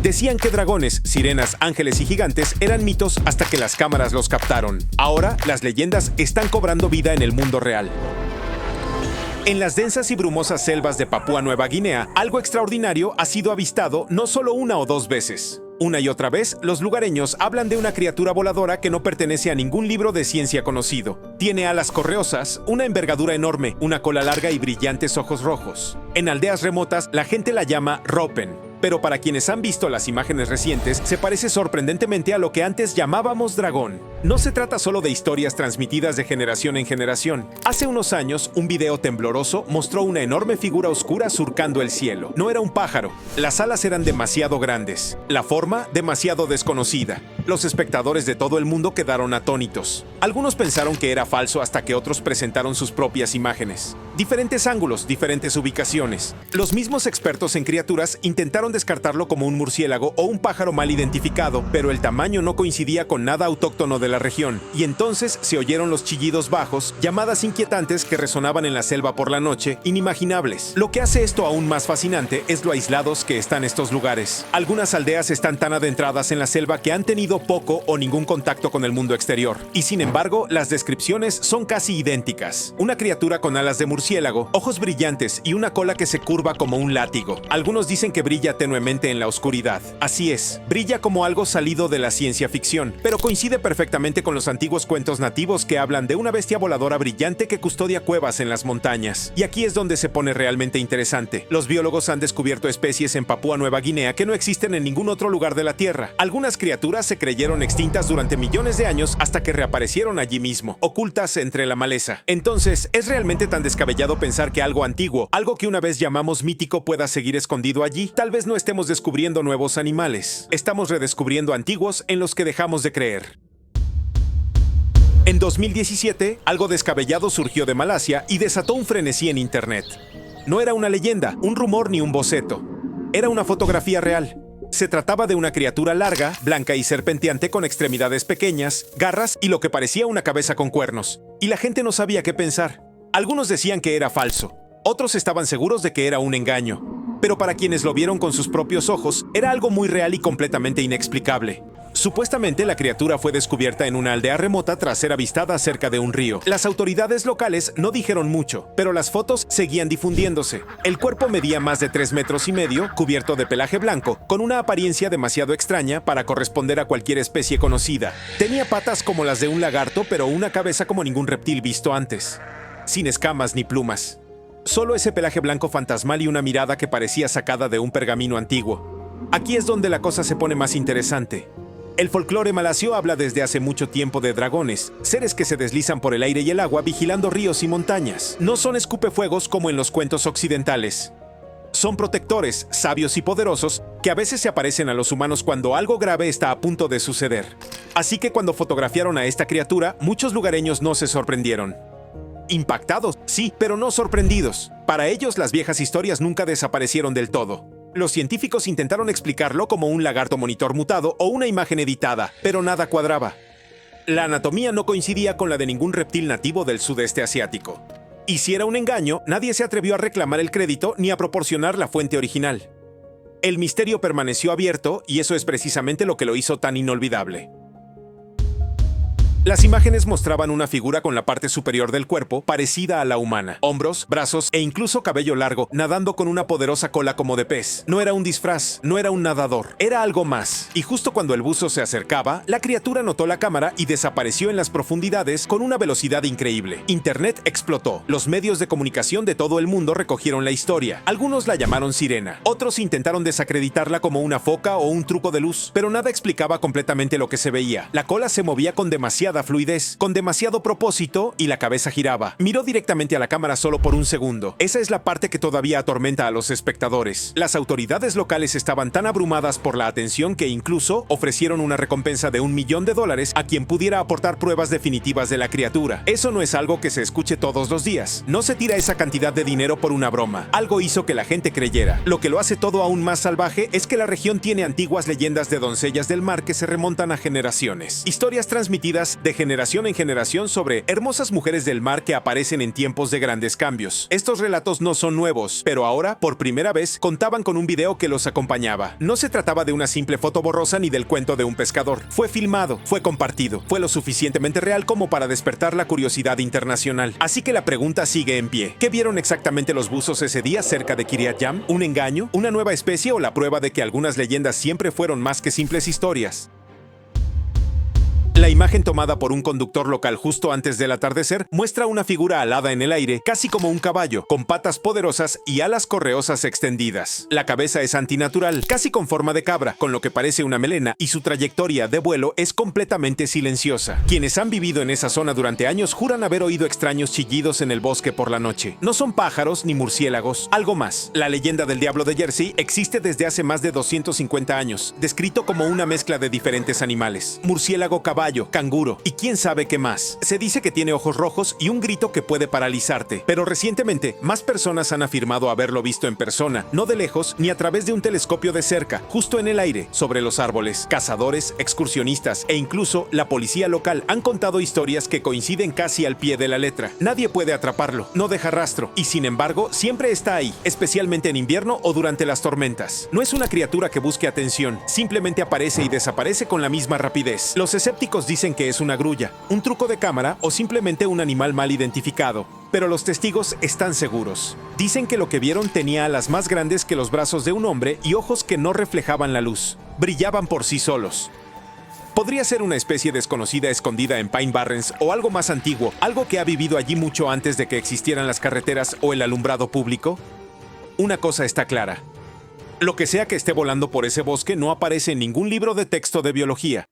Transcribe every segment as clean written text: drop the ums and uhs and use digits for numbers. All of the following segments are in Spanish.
Decían que dragones, sirenas, ángeles y gigantes eran mitos hasta que las cámaras los captaron. Ahora, las leyendas están cobrando vida en el mundo real. En las densas y brumosas selvas de Papúa Nueva Guinea, algo extraordinario ha sido avistado no solo una o dos veces. Una y otra vez, los lugareños hablan de una criatura voladora que no pertenece a ningún libro de ciencia conocido. Tiene alas correosas, una envergadura enorme, una cola larga y brillantes ojos rojos. En aldeas remotas, la gente la llama ropen. Pero para quienes han visto las imágenes recientes, se parece sorprendentemente a lo que antes llamábamos dragón. No se trata solo de historias transmitidas de generación en generación. Hace unos años, un video tembloroso mostró una enorme figura oscura surcando el cielo. No era un pájaro. Las alas eran demasiado grandes. La forma, demasiado desconocida. Los espectadores de todo el mundo quedaron atónitos. Algunos pensaron que era falso hasta que otros presentaron sus propias imágenes. Diferentes ángulos, diferentes ubicaciones. Los mismos expertos en criaturas intentaron descartarlo como un murciélago o un pájaro mal identificado, pero el tamaño no coincidía con nada autóctono de la región, y entonces se oyeron los chillidos bajos, llamadas inquietantes que resonaban en la selva por la noche, inimaginables. Lo que hace esto aún más fascinante es lo aislados que están estos lugares. Algunas aldeas están tan adentradas en la selva que han tenido poco o ningún contacto con el mundo exterior, y sin embargo, las descripciones son casi idénticas. Una criatura con alas de murciélago, ojos brillantes y una cola que se curva como un látigo. Algunos dicen que brilla tenuemente en la oscuridad. Así es, brilla como algo salido de la ciencia ficción, pero coincide perfectamente con los antiguos cuentos nativos que hablan de una bestia voladora brillante que custodia cuevas en las montañas. Y aquí es donde se pone realmente interesante. Los biólogos han descubierto especies en Papúa Nueva Guinea que no existen en ningún otro lugar de la Tierra. Algunas criaturas se creyeron extintas durante millones de años hasta que reaparecieron allí mismo, ocultas entre la maleza. Entonces, ¿es realmente tan descabellado pensar que algo antiguo, algo que una vez llamamos mítico, pueda seguir escondido allí? Tal vez no estemos descubriendo nuevos animales. Estamos redescubriendo antiguos en los que dejamos de creer. En 2017, algo descabellado surgió de Malasia y desató un frenesí en Internet. No era una leyenda, un rumor ni un boceto. Era una fotografía real. Se trataba de una criatura larga, blanca y serpenteante con extremidades pequeñas, garras y lo que parecía una cabeza con cuernos. Y la gente no sabía qué pensar. Algunos decían que era falso. Otros estaban seguros de que era un engaño. Pero para quienes lo vieron con sus propios ojos, era algo muy real y completamente inexplicable. Supuestamente la criatura fue descubierta en una aldea remota tras ser avistada cerca de un río. Las autoridades locales no dijeron mucho, pero las fotos seguían difundiéndose. El cuerpo medía más de 3,5 metros, cubierto de pelaje blanco, con una apariencia demasiado extraña para corresponder a cualquier especie conocida. Tenía patas como las de un lagarto, pero una cabeza como ningún reptil visto antes, sin escamas ni plumas. Solo ese pelaje blanco fantasmal y una mirada que parecía sacada de un pergamino antiguo. Aquí es donde la cosa se pone más interesante. El folclore malasio habla desde hace mucho tiempo de dragones, seres que se deslizan por el aire y el agua vigilando ríos y montañas. No son escupefuegos como en los cuentos occidentales. Son protectores, sabios y poderosos, que a veces se aparecen a los humanos cuando algo grave está a punto de suceder. Así que cuando fotografiaron a esta criatura, muchos lugareños no se sorprendieron. Impactados, sí, pero no sorprendidos. Para ellos, las viejas historias nunca desaparecieron del todo. Los científicos intentaron explicarlo como un lagarto monitor mutado o una imagen editada, pero nada cuadraba. La anatomía no coincidía con la de ningún reptil nativo del sudeste asiático. Y si era un engaño, nadie se atrevió a reclamar el crédito ni a proporcionar la fuente original. El misterio permaneció abierto y eso es precisamente lo que lo hizo tan inolvidable. Las imágenes mostraban una figura con la parte superior del cuerpo parecida a la humana, hombros, brazos e incluso cabello largo, nadando con una poderosa cola como de pez. No era un disfraz, no era un nadador, era algo más. Y justo cuando el buzo se acercaba, la criatura notó la cámara y desapareció en las profundidades con una velocidad increíble. Internet explotó. Los medios de comunicación de todo el mundo recogieron la historia. Algunos la llamaron sirena, otros intentaron desacreditarla como una foca o un truco de luz, pero nada explicaba completamente lo que se veía. La cola se movía con demasiada fluidez, con demasiado propósito, y la cabeza giraba. Miró directamente a la cámara solo por un segundo. Esa es la parte que todavía atormenta a los espectadores. Las autoridades locales estaban tan abrumadas por la atención que incluso ofrecieron una recompensa de $1 millón a quien pudiera aportar pruebas definitivas de la criatura. Eso no es algo que se escuche todos los días. No se tira esa cantidad de dinero por una broma. Algo hizo que la gente creyera. Lo que lo hace todo aún más salvaje es que la región tiene antiguas leyendas de doncellas del mar que se remontan a generaciones. Historias transmitidas de generación en generación sobre hermosas mujeres del mar que aparecen en tiempos de grandes cambios. Estos relatos no son nuevos, pero ahora, por primera vez, contaban con un video que los acompañaba. No se trataba de una simple foto borrosa ni del cuento de un pescador. Fue filmado, fue compartido, fue lo suficientemente real como para despertar la curiosidad internacional. Así que la pregunta sigue en pie. ¿Qué vieron exactamente los buzos ese día cerca de Kiryat Yam? ¿Un engaño? ¿Una nueva especie o la prueba de que algunas leyendas siempre fueron más que simples historias? La imagen tomada por un conductor local justo antes del atardecer muestra una figura alada en el aire, casi como un caballo, con patas poderosas y alas correosas extendidas. La cabeza es antinatural, casi con forma de cabra, con lo que parece una melena, y su trayectoria de vuelo es completamente silenciosa. Quienes han vivido en esa zona durante años juran haber oído extraños chillidos en el bosque por la noche. No son pájaros ni murciélagos, algo más. La leyenda del Diablo de Jersey existe desde hace más de 250 años, descrito como una mezcla de diferentes animales: murciélago, caballo, canguro y quién sabe qué más. Se dice que tiene ojos rojos y un grito que puede paralizarte, pero recientemente más personas han afirmado haberlo visto en persona, no de lejos ni a través de un telescopio de cerca, justo en el aire, sobre los árboles. Cazadores, excursionistas e incluso la policía local han contado historias que coinciden casi al pie de la letra. Nadie puede atraparlo, no deja rastro y sin embargo siempre está ahí, especialmente en invierno o durante las tormentas. No es una criatura que busque atención, simplemente aparece y desaparece con la misma rapidez. Los escépticos dicen que es una grulla, un truco de cámara o simplemente un animal mal identificado. Pero los testigos están seguros. Dicen que lo que vieron tenía alas más grandes que los brazos de un hombre y ojos que no reflejaban la luz. Brillaban por sí solos. Podría ser una especie desconocida escondida en Pine Barrens o algo más antiguo, algo que ha vivido allí mucho antes de que existieran las carreteras o el alumbrado público. Una cosa está clara. Lo que sea que esté volando por ese bosque no aparece en ningún libro de texto de biología.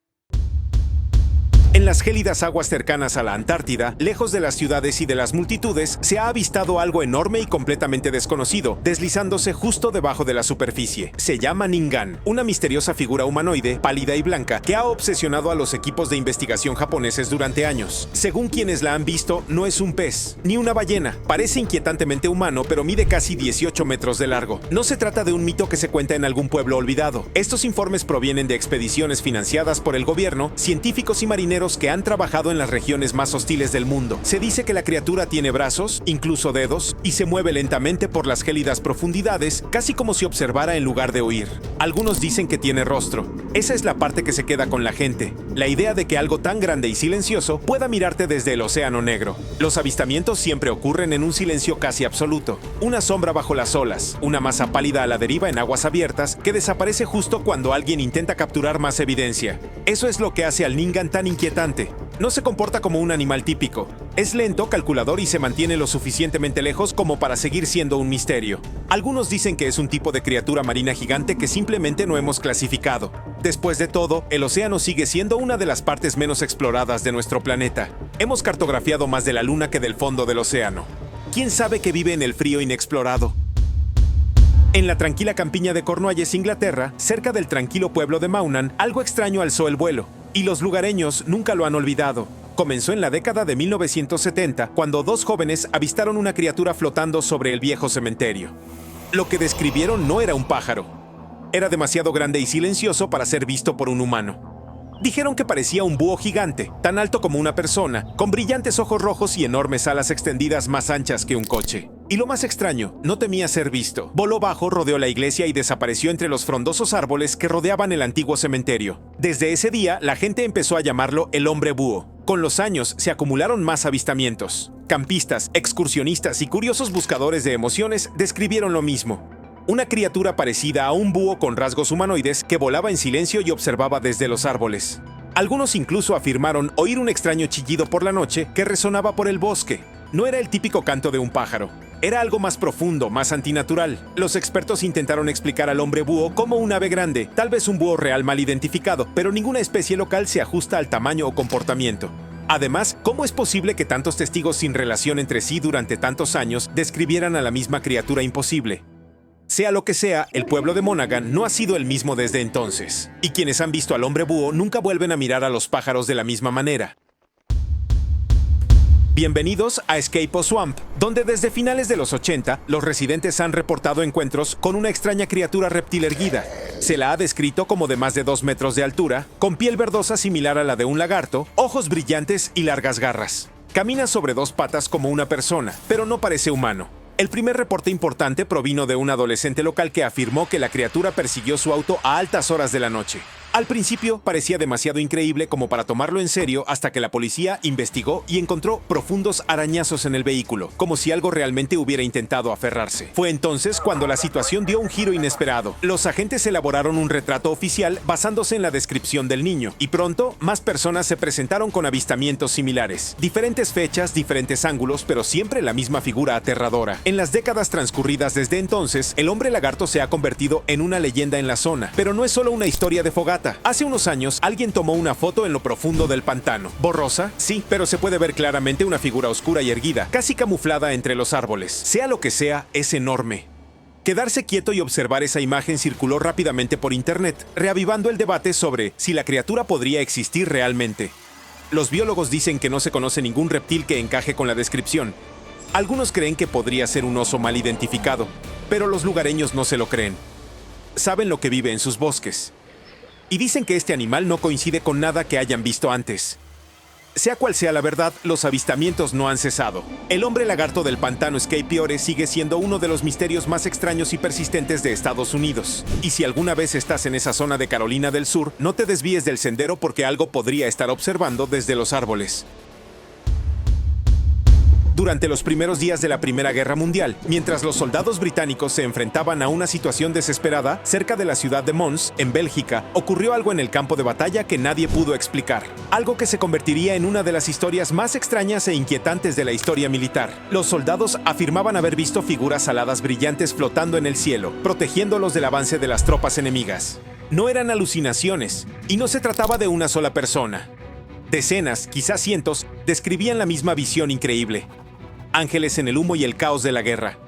En las gélidas aguas cercanas a la Antártida, lejos de las ciudades y de las multitudes, se ha avistado algo enorme y completamente desconocido, deslizándose justo debajo de la superficie. Se llama Ningan, una misteriosa figura humanoide, pálida y blanca, que ha obsesionado a los equipos de investigación japoneses durante años. Según quienes la han visto, no es un pez, ni una ballena. Parece inquietantemente humano, pero mide casi 18 metros de largo. No se trata de un mito que se cuenta en algún pueblo olvidado. Estos informes provienen de expediciones financiadas por el gobierno, científicos y marineros que han trabajado en las regiones más hostiles del mundo. Se dice que la criatura tiene brazos, incluso dedos, y se mueve lentamente por las gélidas profundidades, casi como si observara en lugar de oír. Algunos dicen que tiene rostro. Esa es la parte que se queda con la gente. La idea de que algo tan grande y silencioso pueda mirarte desde el océano negro. Los avistamientos siempre ocurren en un silencio casi absoluto. Una sombra bajo las olas, una masa pálida a la deriva en aguas abiertas que desaparece justo cuando alguien intenta capturar más evidencia. Eso es lo que hace al Ningan tan inquietante. No se comporta como un animal típico. Es lento, calculador y se mantiene lo suficientemente lejos como para seguir siendo un misterio. Algunos dicen que es un tipo de criatura marina gigante que simplemente no hemos clasificado. Después de todo, el océano sigue siendo una de las partes menos exploradas de nuestro planeta. Hemos cartografiado más de la Luna que del fondo del océano. ¿Quién sabe que vive en el frío inexplorado? En la tranquila campiña de Cornualles, Inglaterra, cerca del tranquilo pueblo de Maunan, algo extraño alzó el vuelo. Y los lugareños nunca lo han olvidado. Comenzó en la década de 1970, cuando dos jóvenes avistaron una criatura flotando sobre el viejo cementerio. Lo que describieron no era un pájaro. Era demasiado grande y silencioso para ser visto por un humano. Dijeron que parecía un búho gigante, tan alto como una persona, con brillantes ojos rojos y enormes alas extendidas más anchas que un coche. Y lo más extraño, no temía ser visto. Voló bajo, rodeó la iglesia y desapareció entre los frondosos árboles que rodeaban el antiguo cementerio. Desde ese día, la gente empezó a llamarlo el hombre búho. Con los años, se acumularon más avistamientos. Campistas, excursionistas y curiosos buscadores de emociones describieron lo mismo. Una criatura parecida a un búho con rasgos humanoides que volaba en silencio y observaba desde los árboles. Algunos incluso afirmaron oír un extraño chillido por la noche que resonaba por el bosque. No era el típico canto de un pájaro. Era algo más profundo, más antinatural. Los expertos intentaron explicar al hombre búho como un ave grande, tal vez un búho real mal identificado, pero ninguna especie local se ajusta al tamaño o comportamiento. Además, ¿cómo es posible que tantos testigos sin relación entre sí durante tantos años describieran a la misma criatura imposible? Sea lo que sea, el pueblo de Monaghan no ha sido el mismo desde entonces. Y quienes han visto al hombre búho nunca vuelven a mirar a los pájaros de la misma manera. Bienvenidos a Escape o Swamp, donde desde finales de los 80 los residentes han reportado encuentros con una extraña criatura reptil erguida. Se la ha descrito como de más de 2 metros de altura, con piel verdosa similar a la de un lagarto, ojos brillantes y largas garras. Camina sobre 2 patas como una persona, pero no parece humano. El primer reporte importante provino de un adolescente local que afirmó que la criatura persiguió su auto a altas horas de la noche. Al principio parecía demasiado increíble como para tomarlo en serio hasta que la policía investigó y encontró profundos arañazos en el vehículo, como si algo realmente hubiera intentado aferrarse. Fue entonces cuando la situación dio un giro inesperado. Los agentes elaboraron un retrato oficial basándose en la descripción del niño, y pronto más personas se presentaron con avistamientos similares. Diferentes fechas, diferentes ángulos, pero siempre la misma figura aterradora. En las décadas transcurridas desde entonces, el hombre lagarto se ha convertido en una leyenda en la zona, pero no es solo una historia de fogata. Hace unos años, alguien tomó una foto en lo profundo del pantano. ¿Borrosa? Sí, pero se puede ver claramente una figura oscura y erguida, casi camuflada entre los árboles. Sea lo que sea, es enorme. Quedarse quieto y observar esa imagen circuló rápidamente por internet, reavivando el debate sobre si la criatura podría existir realmente. Los biólogos dicen que no se conoce ningún reptil que encaje con la descripción. Algunos creen que podría ser un oso mal identificado, pero los lugareños no se lo creen. Saben lo que vive en sus bosques. Y dicen que este animal no coincide con nada que hayan visto antes. Sea cual sea la verdad, los avistamientos no han cesado. El hombre lagarto del pantano Escape Ore sigue siendo uno de los misterios más extraños y persistentes de Estados Unidos. Y si alguna vez estás en esa zona de Carolina del Sur, no te desvíes del sendero porque algo podría estar observando desde los árboles. Durante los primeros días de la Primera Guerra Mundial, mientras los soldados británicos se enfrentaban a una situación desesperada cerca de la ciudad de Mons, en Bélgica, ocurrió algo en el campo de batalla que nadie pudo explicar. Algo que se convertiría en una de las historias más extrañas e inquietantes de la historia militar. Los soldados afirmaban haber visto figuras aladas brillantes flotando en el cielo, protegiéndolos del avance de las tropas enemigas. No eran alucinaciones, y no se trataba de una sola persona. Decenas, quizás cientos, describían la misma visión increíble. Ángeles en el humo y el caos de la guerra.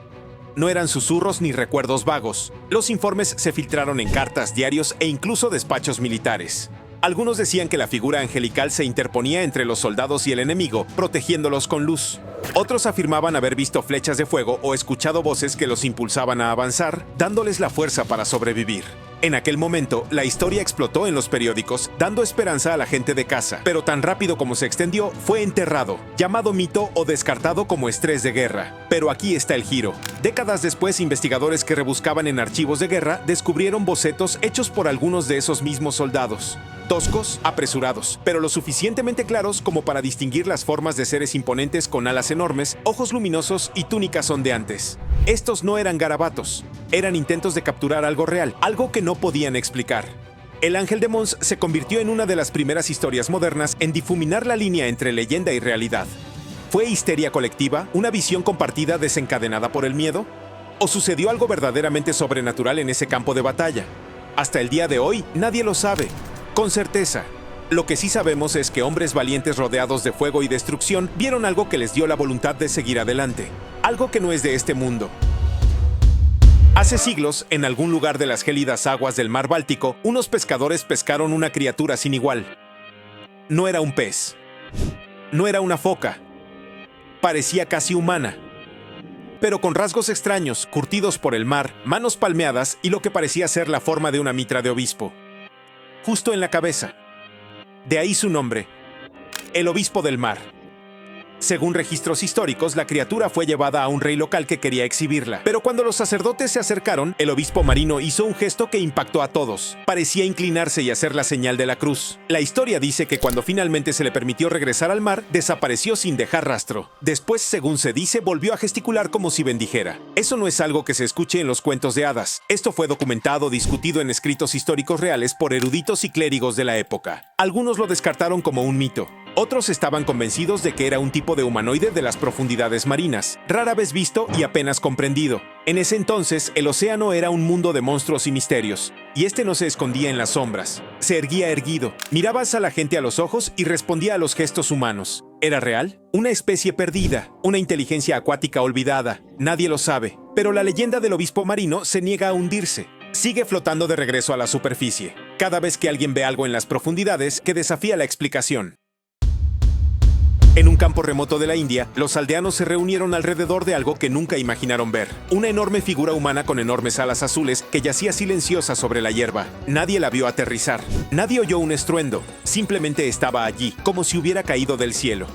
No eran susurros ni recuerdos vagos. Los informes se filtraron en cartas, diarios e incluso despachos militares. Algunos decían que la figura angelical se interponía entre los soldados y el enemigo, protegiéndolos con luz. Otros afirmaban haber visto flechas de fuego o escuchado voces que los impulsaban a avanzar, dándoles la fuerza para sobrevivir. En aquel momento, la historia explotó en los periódicos, dando esperanza a la gente de casa, pero tan rápido como se extendió, fue enterrado, llamado mito o descartado como estrés de guerra. Pero aquí está el giro. Décadas después, investigadores que rebuscaban en archivos de guerra descubrieron bocetos hechos por algunos de esos mismos soldados. Toscos, apresurados, pero lo suficientemente claros como para distinguir las formas de seres imponentes con alas enormes, ojos luminosos y túnicas ondeantes. Estos no eran garabatos, eran intentos de capturar algo real, algo que no podían explicar. El Ángel de Mons se convirtió en una de las primeras historias modernas en difuminar la línea entre leyenda y realidad. ¿Fue histeria colectiva, una visión compartida desencadenada por el miedo? ¿O sucedió algo verdaderamente sobrenatural en ese campo de batalla? Hasta el día de hoy, nadie lo sabe. Con certeza. Lo que sí sabemos es que hombres valientes rodeados de fuego y destrucción vieron algo que les dio la voluntad de seguir adelante. Algo que no es de este mundo. Hace siglos, en algún lugar de las gélidas aguas del mar Báltico, unos pescadores pescaron una criatura sin igual. No era un pez. No era una foca. Parecía casi humana. Pero con rasgos extraños, curtidos por el mar, manos palmeadas y lo que parecía ser la forma de una mitra de obispo. Justo en la cabeza. De ahí su nombre, el obispo del mar. Según registros históricos, la criatura fue llevada a un rey local que quería exhibirla. Pero cuando los sacerdotes se acercaron, el obispo marino hizo un gesto que impactó a todos. Parecía inclinarse y hacer la señal de la cruz. La historia dice que cuando finalmente se le permitió regresar al mar, desapareció sin dejar rastro. Después, según se dice, volvió a gesticular como si bendijera. Eso no es algo que se escuche en los cuentos de hadas. Esto fue documentado, discutido en escritos históricos reales por eruditos y clérigos de la época. Algunos lo descartaron como un mito. Otros estaban convencidos de que era un tipo de humanoide de las profundidades marinas, rara vez visto y apenas comprendido. En ese entonces, el océano era un mundo de monstruos y misterios, y este no se escondía en las sombras. Se erguía erguido, miraba a la gente a los ojos y respondía a los gestos humanos. ¿Era real? Una especie perdida, una inteligencia acuática olvidada. Nadie lo sabe, pero la leyenda del obispo marino se niega a hundirse. Sigue flotando de regreso a la superficie, cada vez que alguien ve algo en las profundidades que desafía la explicación. En un campo remoto de la India, los aldeanos se reunieron alrededor de algo que nunca imaginaron ver. Una enorme figura humana con enormes alas azules que yacía silenciosa sobre la hierba. Nadie la vio aterrizar. Nadie oyó un estruendo. Simplemente estaba allí, como si hubiera caído del cielo.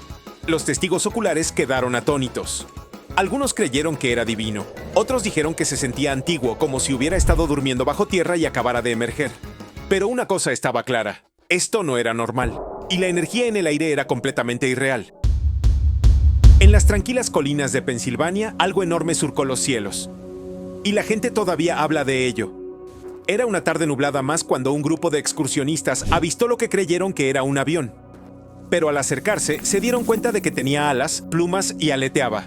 Los testigos oculares quedaron atónitos. Algunos creyeron que era divino. Otros dijeron que se sentía antiguo, como si hubiera estado durmiendo bajo tierra y acabara de emerger. Pero una cosa estaba clara. Esto no era normal. Y la energía en el aire era completamente irreal. En las tranquilas colinas de Pensilvania, algo enorme surcó los cielos. Y la gente todavía habla de ello. Era una tarde nublada más cuando un grupo de excursionistas avistó lo que creyeron que era un avión. Pero al acercarse, se dieron cuenta de que tenía alas, plumas y aleteaba.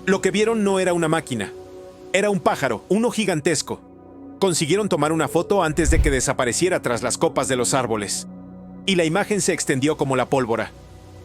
Lo que vieron no era una máquina. Era un pájaro, uno gigantesco. Consiguieron tomar una foto antes de que desapareciera tras las copas de los árboles. Y la imagen se extendió como la pólvora.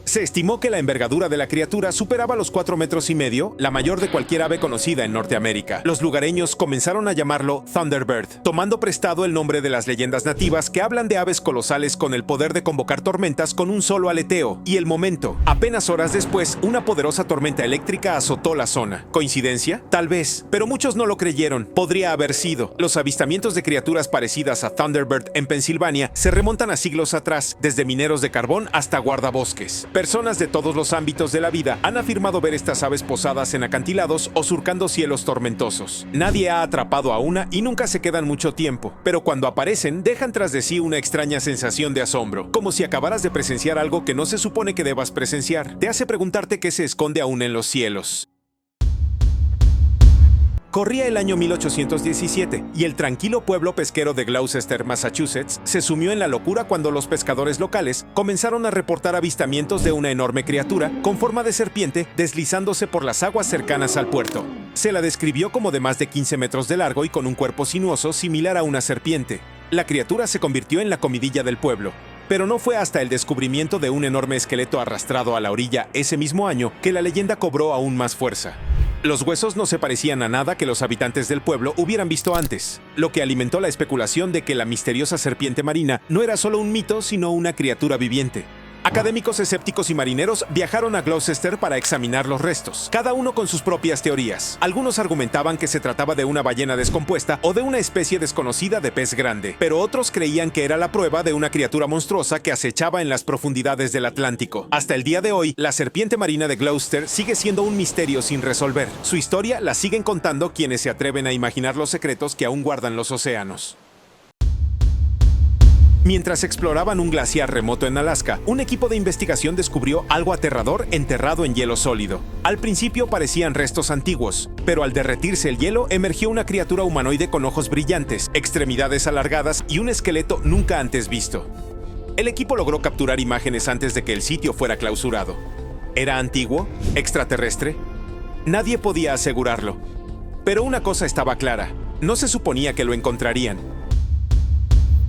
Se estimó que la envergadura de la criatura superaba los 4,5 metros, la mayor de cualquier ave conocida en Norteamérica. Los lugareños comenzaron a llamarlo Thunderbird, tomando prestado el nombre de las leyendas nativas que hablan de aves colosales con el poder de convocar tormentas con un solo aleteo. Y el momento, apenas horas después, una poderosa tormenta eléctrica azotó la zona. ¿Coincidencia? Tal vez, pero muchos no lo creyeron. Podría haber sido. Los avistamientos de criaturas parecidas a Thunderbird en Pensilvania se remontan a siglos atrás, desde mineros de carbón hasta guardabosques. Personas de todos los ámbitos de la vida han afirmado ver estas aves posadas en acantilados o surcando cielos tormentosos. Nadie ha atrapado a una y nunca se quedan mucho tiempo, pero cuando aparecen dejan tras de sí una extraña sensación de asombro, como si acabaras de presenciar algo que no se supone que debas presenciar. Te hace preguntarte qué se esconde aún en los cielos. Corría el año 1817 y el tranquilo pueblo pesquero de Gloucester, Massachusetts, se sumió en la locura cuando los pescadores locales comenzaron a reportar avistamientos de una enorme criatura con forma de serpiente deslizándose por las aguas cercanas al puerto. Se la describió como de más de 15 metros de largo y con un cuerpo sinuoso similar a una serpiente. La criatura se convirtió en la comidilla del pueblo. Pero no fue hasta el descubrimiento de un enorme esqueleto arrastrado a la orilla ese mismo año que la leyenda cobró aún más fuerza. Los huesos no se parecían a nada que los habitantes del pueblo hubieran visto antes, lo que alimentó la especulación de que la misteriosa serpiente marina no era solo un mito, sino una criatura viviente. Académicos escépticos y marineros viajaron a Gloucester para examinar los restos, cada uno con sus propias teorías. Algunos argumentaban que se trataba de una ballena descompuesta o de una especie desconocida de pez grande, pero otros creían que era la prueba de una criatura monstruosa que acechaba en las profundidades del Atlántico. Hasta el día de hoy, la serpiente marina de Gloucester sigue siendo un misterio sin resolver. Su historia la siguen contando quienes se atreven a imaginar los secretos que aún guardan los océanos. Mientras exploraban un glaciar remoto en Alaska, un equipo de investigación descubrió algo aterrador enterrado en hielo sólido. Al principio parecían restos antiguos, pero al derretirse el hielo emergió una criatura humanoide con ojos brillantes, extremidades alargadas y un esqueleto nunca antes visto. El equipo logró capturar imágenes antes de que el sitio fuera clausurado. ¿Era antiguo? ¿Extraterrestre? Nadie podía asegurarlo. Pero una cosa estaba clara: no se suponía que lo encontrarían.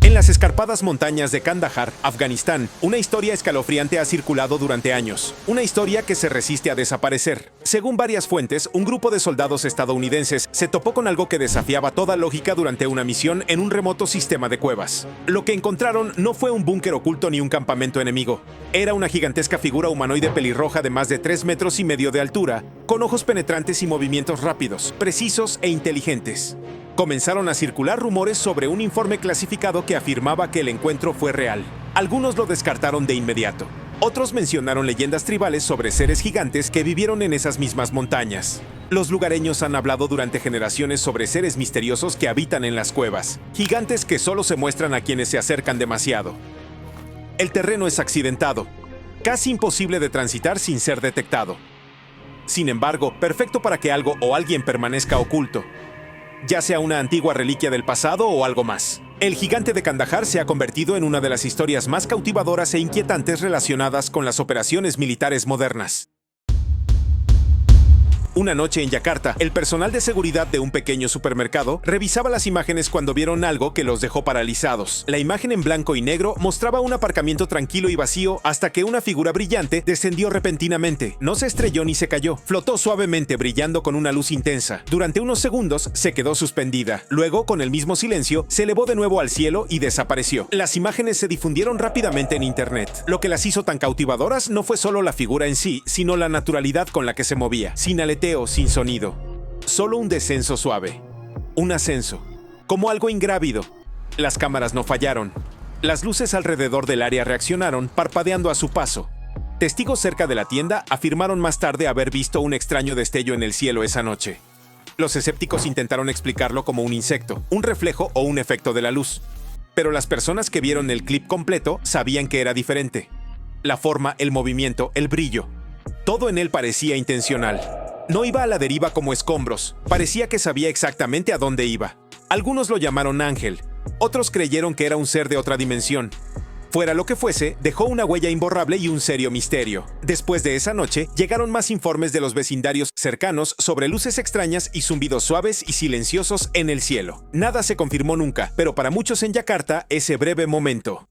En las escarpadas montañas de Kandahar, Afganistán, una historia escalofriante ha circulado durante años. Una historia que se resiste a desaparecer. Según varias fuentes, un grupo de soldados estadounidenses se topó con algo que desafiaba toda lógica durante una misión en un remoto sistema de cuevas. Lo que encontraron no fue un búnker oculto ni un campamento enemigo. Era una gigantesca figura humanoide pelirroja de más de 3,5 metros de altura, con ojos penetrantes y movimientos rápidos, precisos e inteligentes. Comenzaron a circular rumores sobre un informe clasificado que afirmaba que el encuentro fue real. Algunos lo descartaron de inmediato. Otros mencionaron leyendas tribales sobre seres gigantes que vivieron en esas mismas montañas. Los lugareños han hablado durante generaciones sobre seres misteriosos que habitan en las cuevas, gigantes que solo se muestran a quienes se acercan demasiado. El terreno es accidentado, casi imposible de transitar sin ser detectado. Sin embargo, perfecto para que algo o alguien permanezca oculto, ya sea una antigua reliquia del pasado o algo más. El gigante de Kandahar se ha convertido en una de las historias más cautivadoras e inquietantes relacionadas con las operaciones militares modernas. Una noche en Yakarta, el personal de seguridad de un pequeño supermercado revisaba las imágenes cuando vieron algo que los dejó paralizados. La imagen en blanco y negro mostraba un aparcamiento tranquilo y vacío hasta que una figura brillante descendió repentinamente. No se estrelló ni se cayó. Flotó suavemente, brillando con una luz intensa. Durante unos segundos se quedó suspendida. Luego, con el mismo silencio, se elevó de nuevo al cielo y desapareció. Las imágenes se difundieron rápidamente en internet. Lo que las hizo tan cautivadoras no fue solo la figura en sí, sino la naturalidad con la que se movía. Sin aleteo, sin sonido. Solo un descenso suave. Un ascenso. Como algo ingrávido. Las cámaras no fallaron. Las luces alrededor del área reaccionaron, parpadeando a su paso. Testigos cerca de la tienda afirmaron más tarde haber visto un extraño destello en el cielo esa noche. Los escépticos intentaron explicarlo como un insecto, un reflejo o un efecto de la luz. Pero las personas que vieron el clip completo sabían que era diferente. La forma, el movimiento, el brillo. Todo en él parecía intencional. No iba a la deriva como escombros. Parecía que sabía exactamente a dónde iba. Algunos lo llamaron ángel. Otros creyeron que era un ser de otra dimensión. Fuera lo que fuese, dejó una huella imborrable y un serio misterio. Después de esa noche, llegaron más informes de los vecindarios cercanos sobre luces extrañas y zumbidos suaves y silenciosos en el cielo. Nada se confirmó nunca, pero para muchos en Yakarta, ese breve momento.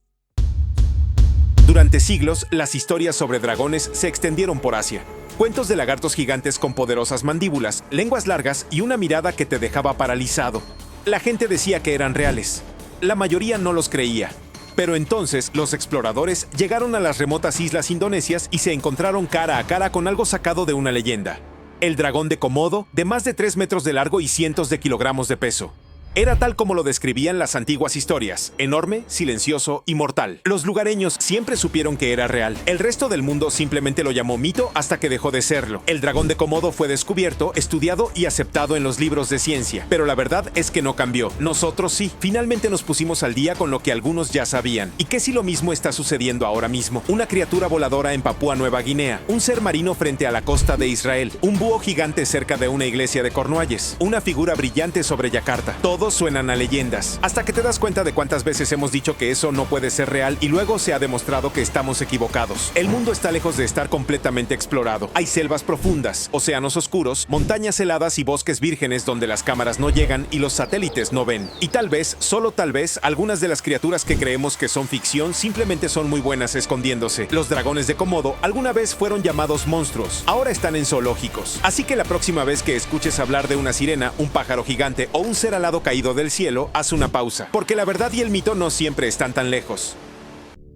Durante siglos, las historias sobre dragones se extendieron por Asia. Cuentos de lagartos gigantes con poderosas mandíbulas, lenguas largas y una mirada que te dejaba paralizado. La gente decía que eran reales. La mayoría no los creía. Pero entonces, los exploradores llegaron a las remotas islas indonesias y se encontraron cara a cara con algo sacado de una leyenda. El dragón de Komodo, de más de 3 metros de largo y cientos de kilogramos de peso. Era tal como lo describían las antiguas historias, enorme, silencioso y mortal. Los lugareños siempre supieron que era real. El resto del mundo simplemente lo llamó mito hasta que dejó de serlo. El dragón de Komodo fue descubierto, estudiado y aceptado en los libros de ciencia. Pero la verdad es que no cambió. Nosotros sí. Finalmente nos pusimos al día con lo que algunos ya sabían. ¿Y qué si lo mismo está sucediendo ahora mismo? Una criatura voladora en Papúa Nueva Guinea. Un ser marino frente a la costa de Israel. Un búho gigante cerca de una iglesia de Cornualles. Una figura brillante sobre Yakarta. Todos suenan a leyendas, hasta que te das cuenta de cuántas veces hemos dicho que eso no puede ser real y luego se ha demostrado que estamos equivocados. El mundo está lejos de estar completamente explorado. Hay selvas profundas, océanos oscuros, montañas heladas y bosques vírgenes donde las cámaras no llegan y los satélites no ven. Y tal vez, solo tal vez, algunas de las criaturas que creemos que son ficción simplemente son muy buenas escondiéndose. Los dragones de Komodo alguna vez fueron llamados monstruos, ahora están en zoológicos. Así que la próxima vez que escuches hablar de una sirena, un pájaro gigante o un ser alado caído del cielo, haz una pausa, porque la verdad y el mito no siempre están tan lejos.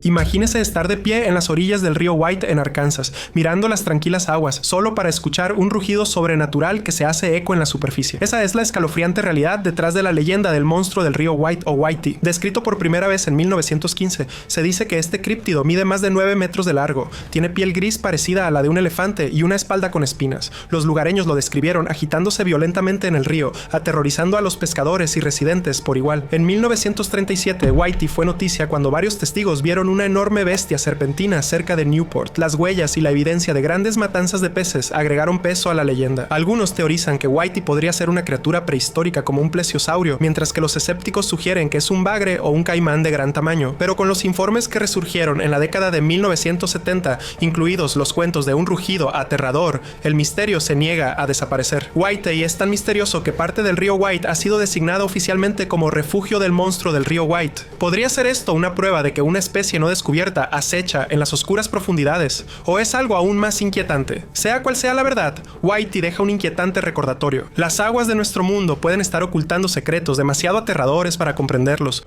Imagínese estar de pie en las orillas del río White en Arkansas, mirando las tranquilas aguas, solo para escuchar un rugido sobrenatural que se hace eco en la superficie. Esa es la escalofriante realidad detrás de la leyenda del monstruo del río White o Whitey. Descrito por primera vez en 1915, se dice que este críptido mide más de 9 metros de largo, tiene piel gris parecida a la de un elefante y una espalda con espinas. Los lugareños lo describieron agitándose violentamente en el río, aterrorizando a los pescadores y residentes por igual. En 1937, Whitey fue noticia cuando varios testigos vieron una enorme bestia serpentina cerca de Newport. Las huellas y la evidencia de grandes matanzas de peces agregaron peso a la leyenda. Algunos teorizan que Whitey podría ser una criatura prehistórica como un plesiosaurio, mientras que los escépticos sugieren que es un bagre o un caimán de gran tamaño. Pero con los informes que resurgieron en la década de 1970, incluidos los cuentos de un rugido aterrador, el misterio se niega a desaparecer. Whitey es tan misterioso que parte del río White ha sido designado oficialmente como refugio del monstruo del río White. ¿Podría ser esto una prueba de que una especie no descubierta acecha en las oscuras profundidades? ¿O es algo aún más inquietante? Sea cual sea la verdad, Whitey deja un inquietante recordatorio. Las aguas de nuestro mundo pueden estar ocultando secretos demasiado aterradores para comprenderlos.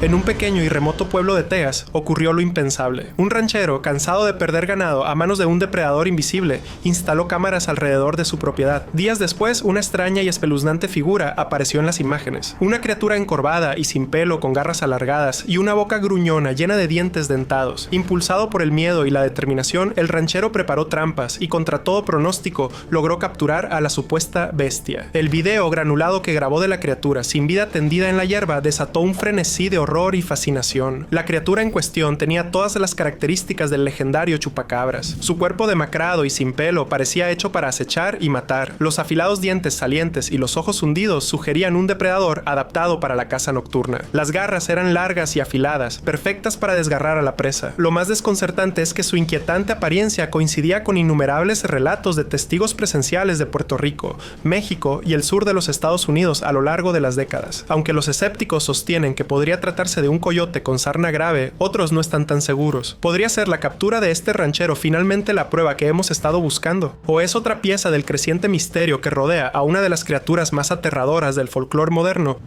En un pequeño y remoto pueblo de Texas ocurrió lo impensable. Un ranchero, cansado de perder ganado a manos de un depredador invisible, instaló cámaras alrededor de su propiedad. Días después, una extraña y espeluznante figura apareció en las imágenes. Una criatura encorvada y sin pelo, con garras alargadas y una boca gruñona llena de dientes dentados. Impulsado por el miedo y la determinación, el ranchero preparó trampas y, contra todo pronóstico, logró capturar a la supuesta bestia. El video granulado que grabó de la criatura sin vida tendida en la hierba desató un frenesí de horror y fascinación. La criatura en cuestión tenía todas las características del legendario chupacabras. Su cuerpo demacrado y sin pelo parecía hecho para acechar y matar. Los afilados dientes salientes y los ojos hundidos sugerían un depredador adaptado para la caza nocturna. Las garras eran largas y afiladas, perfectas para desgarrar a la presa. Lo más desconcertante es que su inquietante apariencia coincidía con innumerables relatos de testigos presenciales de Puerto Rico, México y el sur de los Estados Unidos a lo largo de las décadas. Aunque los escépticos sostienen que podría tratarse de un coyote con sarna grave, otros no están tan seguros. ¿Podría ser la captura de este ranchero finalmente la prueba que hemos estado buscando? ¿O es otra pieza del creciente misterio que rodea a una de las criaturas más aterradoras del folclore moderno?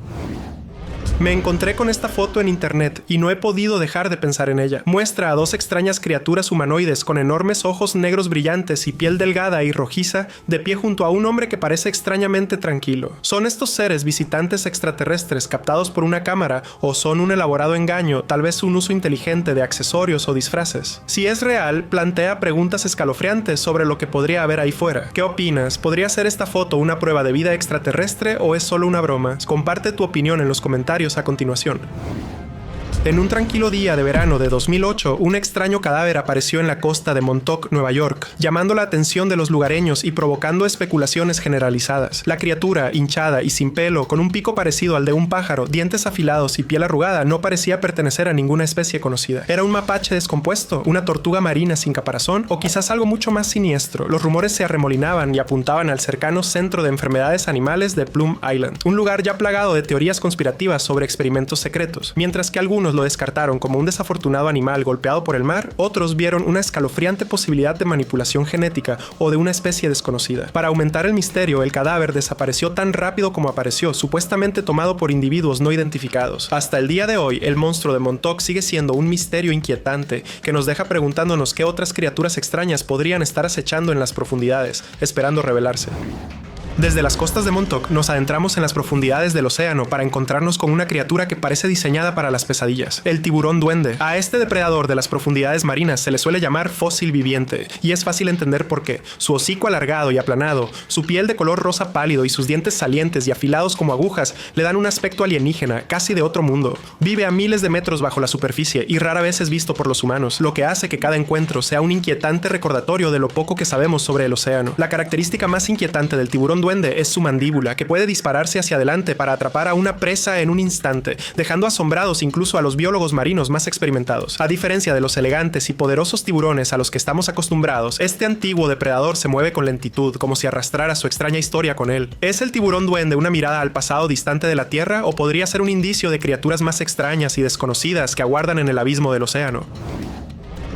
Me encontré con esta foto en internet y no he podido dejar de pensar en ella. Muestra a dos extrañas criaturas humanoides con enormes ojos negros brillantes y piel delgada y rojiza de pie junto a un hombre que parece extrañamente tranquilo. ¿Son estos seres visitantes extraterrestres captados por una cámara o son un elaborado engaño, tal vez un uso inteligente de accesorios o disfraces? Si es real, plantea preguntas escalofriantes sobre lo que podría haber ahí fuera. ¿Qué opinas? ¿Podría ser esta foto una prueba de vida extraterrestre o es solo una broma? Comparte tu opinión en los comentarios a continuación. En un tranquilo día de verano de 2008, un extraño cadáver apareció en la costa de Montauk, Nueva York, llamando la atención de los lugareños y provocando especulaciones generalizadas. La criatura, hinchada y sin pelo, con un pico parecido al de un pájaro, dientes afilados y piel arrugada, no parecía pertenecer a ninguna especie conocida. ¿Era un mapache descompuesto, una tortuga marina sin caparazón o quizás algo mucho más siniestro? Los rumores se arremolinaban y apuntaban al cercano Centro de Enfermedades Animales de Plum Island, un lugar ya plagado de teorías conspirativas sobre experimentos secretos. Mientras que algunos lo descartaron como un desafortunado animal golpeado por el mar, otros vieron una escalofriante posibilidad de manipulación genética o de una especie desconocida. Para aumentar el misterio, el cadáver desapareció tan rápido como apareció, supuestamente tomado por individuos no identificados. Hasta el día de hoy, el monstruo de Montauk sigue siendo un misterio inquietante que nos deja preguntándonos qué otras criaturas extrañas podrían estar acechando en las profundidades, esperando revelarse. Desde las costas de Montauk nos adentramos en las profundidades del océano para encontrarnos con una criatura que parece diseñada para las pesadillas, el tiburón duende. A este depredador de las profundidades marinas se le suele llamar fósil viviente, y es fácil entender por qué. Su hocico alargado y aplanado, su piel de color rosa pálido y sus dientes salientes y afilados como agujas le dan un aspecto alienígena, casi de otro mundo. Vive a miles de metros bajo la superficie y rara vez es visto por los humanos, lo que hace que cada encuentro sea un inquietante recordatorio de lo poco que sabemos sobre el océano. La característica más inquietante del tiburón duende es su mandíbula, que puede dispararse hacia adelante para atrapar a una presa en un instante, dejando asombrados incluso a los biólogos marinos más experimentados. A diferencia de los elegantes y poderosos tiburones a los que estamos acostumbrados, este antiguo depredador se mueve con lentitud, como si arrastrara su extraña historia con él. ¿Es el tiburón duende una mirada al pasado distante de la Tierra o podría ser un indicio de criaturas más extrañas y desconocidas que aguardan en el abismo del océano?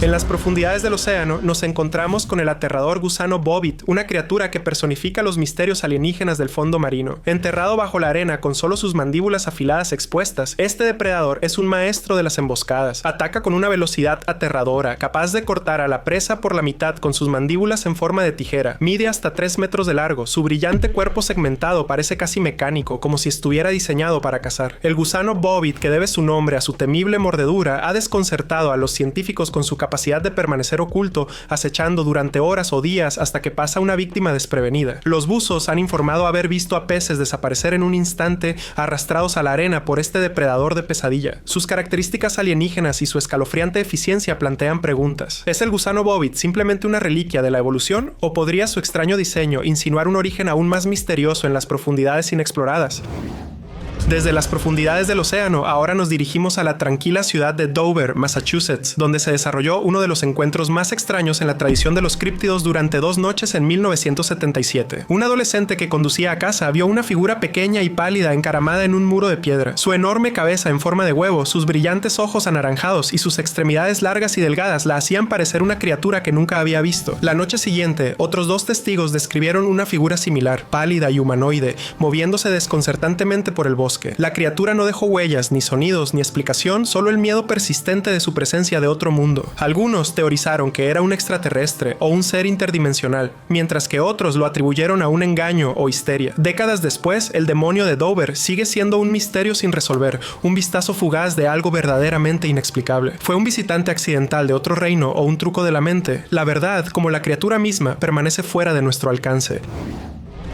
En las profundidades del océano nos encontramos con el aterrador gusano Bobbit, una criatura que personifica los misterios alienígenas del fondo marino. Enterrado bajo la arena con solo sus mandíbulas afiladas expuestas, este depredador es un maestro de las emboscadas. Ataca con una velocidad aterradora, capaz de cortar a la presa por la mitad con sus mandíbulas en forma de tijera. Mide hasta 3 metros de largo, su brillante cuerpo segmentado parece casi mecánico, como si estuviera diseñado para cazar. El gusano Bobbit, que debe su nombre a su temible mordedura, ha desconcertado a los científicos con su capacidad de permanecer oculto, acechando durante horas o días hasta que pasa una víctima desprevenida. Los buzos han informado haber visto a peces desaparecer en un instante arrastrados a la arena por este depredador de pesadilla. Sus características alienígenas y su escalofriante eficiencia plantean preguntas. ¿Es el gusano Bobbit simplemente una reliquia de la evolución? ¿O podría su extraño diseño insinuar un origen aún más misterioso en las profundidades inexploradas? Desde las profundidades del océano, ahora nos dirigimos a la tranquila ciudad de Dover, Massachusetts, donde se desarrolló uno de los encuentros más extraños en la tradición de los críptidos durante 2 noches en 1977. Un adolescente que conducía a casa vio una figura pequeña y pálida encaramada en un muro de piedra. Su enorme cabeza en forma de huevo, sus brillantes ojos anaranjados y sus extremidades largas y delgadas la hacían parecer una criatura que nunca había visto. La noche siguiente, otros 2 testigos describieron una figura similar, pálida y humanoide, moviéndose desconcertantemente por el bosque. La criatura no dejó huellas, ni sonidos, ni explicación, solo el miedo persistente de su presencia de otro mundo. Algunos teorizaron que era un extraterrestre o un ser interdimensional, mientras que otros lo atribuyeron a un engaño o histeria. Décadas después, el demonio de Dover sigue siendo un misterio sin resolver, un vistazo fugaz de algo verdaderamente inexplicable. ¿Fue un visitante accidental de otro reino o un truco de la mente? La verdad, como la criatura misma, permanece fuera de nuestro alcance.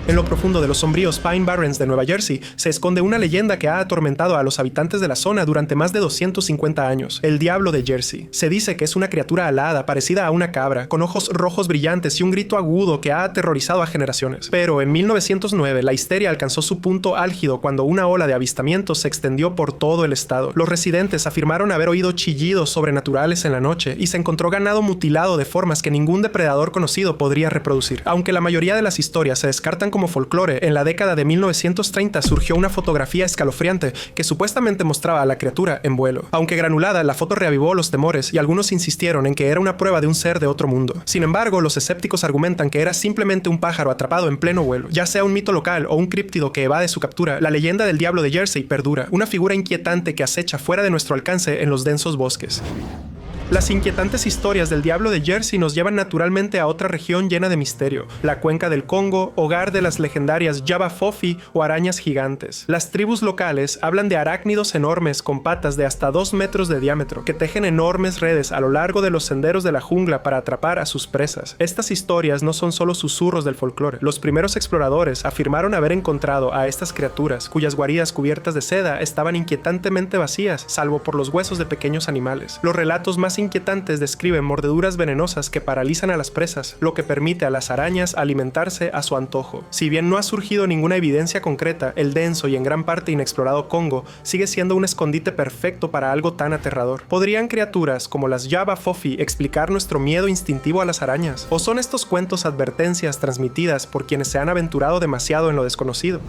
En lo profundo de los sombríos Pine Barrens de Nueva Jersey se esconde una leyenda que ha atormentado a los habitantes de la zona durante más de 250 años, el Diablo de Jersey. Se dice que es una criatura alada parecida a una cabra, con ojos rojos brillantes y un grito agudo que ha aterrorizado a generaciones. Pero en 1909 la histeria alcanzó su punto álgido cuando una ola de avistamientos se extendió por todo el estado. Los residentes afirmaron haber oído chillidos sobrenaturales en la noche y se encontró ganado mutilado de formas que ningún depredador conocido podría reproducir. Aunque la mayoría de las historias se descartan como folclore, en la década de 1930 surgió una fotografía escalofriante que supuestamente mostraba a la criatura en vuelo. Aunque granulada, la foto reavivó los temores y algunos insistieron en que era una prueba de un ser de otro mundo. Sin embargo, los escépticos argumentan que era simplemente un pájaro atrapado en pleno vuelo. Ya sea un mito local o un críptido que evade su captura, la leyenda del Diablo de Jersey perdura, una figura inquietante que acecha fuera de nuestro alcance en los densos bosques. Las inquietantes historias del Diablo de Jersey nos llevan naturalmente a otra región llena de misterio, la cuenca del Congo, hogar de las legendarias Java Fofi o arañas gigantes. Las tribus locales hablan de arácnidos enormes con patas de hasta 2 metros de diámetro, que tejen enormes redes a lo largo de los senderos de la jungla para atrapar a sus presas. Estas historias no son solo susurros del folclore. Los primeros exploradores afirmaron haber encontrado a estas criaturas, cuyas guaridas cubiertas de seda estaban inquietantemente vacías, salvo por los huesos de pequeños animales. Los relatos más inquietantes describen mordeduras venenosas que paralizan a las presas, lo que permite a las arañas alimentarse a su antojo. Si bien no ha surgido ninguna evidencia concreta, el denso y en gran parte inexplorado Congo sigue siendo un escondite perfecto para algo tan aterrador. ¿Podrían criaturas como las Java Fofi explicar nuestro miedo instintivo a las arañas? ¿O son estos cuentos advertencias transmitidas por quienes se han aventurado demasiado en lo desconocido?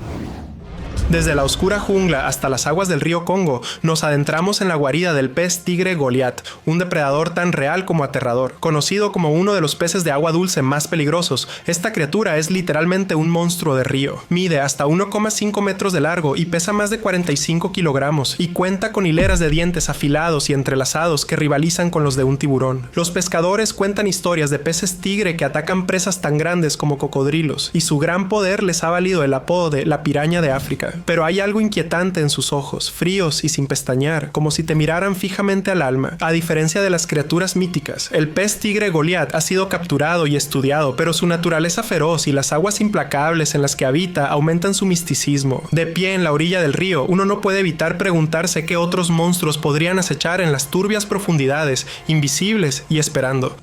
Desde la oscura jungla hasta las aguas del río Congo, nos adentramos en la guarida del pez tigre Goliat, un depredador tan real como aterrador. Conocido como uno de los peces de agua dulce más peligrosos, esta criatura es literalmente un monstruo de río. Mide hasta 1,5 metros de largo y pesa más de 45 kilogramos, y cuenta con hileras de dientes afilados y entrelazados que rivalizan con los de un tiburón. Los pescadores cuentan historias de peces tigre que atacan presas tan grandes como cocodrilos, y su gran poder les ha valido el apodo de la piraña de África. Pero hay algo inquietante en sus ojos, fríos y sin pestañear, como si te miraran fijamente al alma. A diferencia de las criaturas míticas, el pez tigre Goliat ha sido capturado y estudiado, pero su naturaleza feroz y las aguas implacables en las que habita aumentan su misticismo. De pie en la orilla del río, uno no puede evitar preguntarse qué otros monstruos podrían acechar en las turbias profundidades, invisibles y esperando.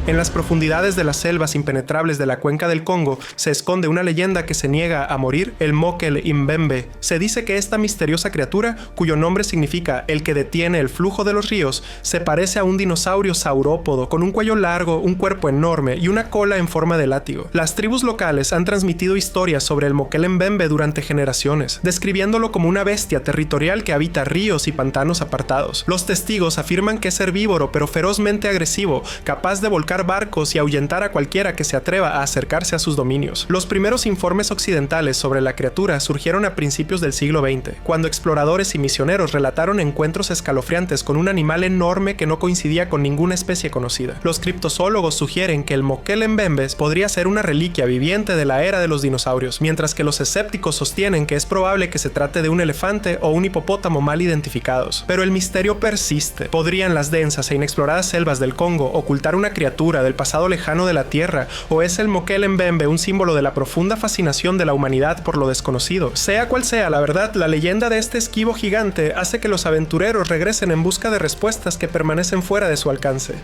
En las profundidades de las selvas impenetrables de la cuenca del Congo se esconde una leyenda que se niega a morir, el Mokele Mbembe. Se dice que esta misteriosa criatura, cuyo nombre significa el que detiene el flujo de los ríos, se parece a un dinosaurio saurópodo con un cuello largo, un cuerpo enorme y una cola en forma de látigo. Las tribus locales han transmitido historias sobre el Mokele Mbembe durante generaciones, describiéndolo como una bestia territorial que habita ríos y pantanos apartados. Los testigos afirman que es herbívoro pero ferozmente agresivo, capaz de volcar barcos y ahuyentar a cualquiera que se atreva a acercarse a sus dominios. Los primeros informes occidentales sobre la criatura surgieron a principios del siglo XX, cuando exploradores y misioneros relataron encuentros escalofriantes con un animal enorme que no coincidía con ninguna especie conocida. Los criptozoólogos sugieren que el Mokele Mbembe podría ser una reliquia viviente de la era de los dinosaurios, mientras que los escépticos sostienen que es probable que se trate de un elefante o un hipopótamo mal identificados. Pero el misterio persiste. ¿Podrían las densas e inexploradas selvas del Congo ocultar una criatura del pasado lejano de la Tierra, o es el Mokele Mbembe un símbolo de la profunda fascinación de la humanidad por lo desconocido? Sea cual sea la verdad, la leyenda de este esquivo gigante hace que los aventureros regresen en busca de respuestas que permanecen fuera de su alcance.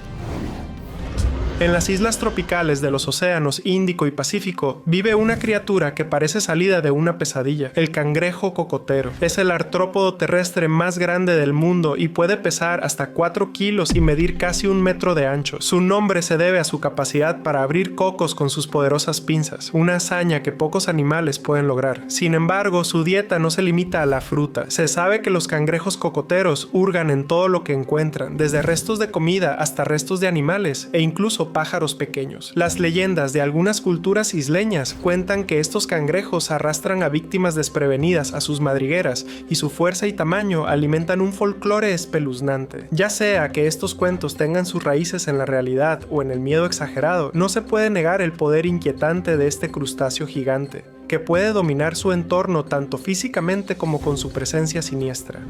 En las islas tropicales de los océanos Índico y Pacífico vive una criatura que parece salida de una pesadilla, el cangrejo cocotero. Es el artrópodo terrestre más grande del mundo y puede pesar hasta 4 kilos y medir casi 1 metro de ancho. Su nombre se debe a su capacidad para abrir cocos con sus poderosas pinzas, una hazaña que pocos animales pueden lograr. Sin embargo, su dieta no se limita a la fruta. Se sabe que los cangrejos cocoteros hurgan en todo lo que encuentran, desde restos de comida hasta restos de animales e incluso pájaros pequeños. Las leyendas de algunas culturas isleñas cuentan que estos cangrejos arrastran a víctimas desprevenidas a sus madrigueras y su fuerza y tamaño alimentan un folclore espeluznante. Ya sea que estos cuentos tengan sus raíces en la realidad o en el miedo exagerado, no se puede negar el poder inquietante de este crustáceo gigante, que puede dominar su entorno tanto físicamente como con su presencia siniestra.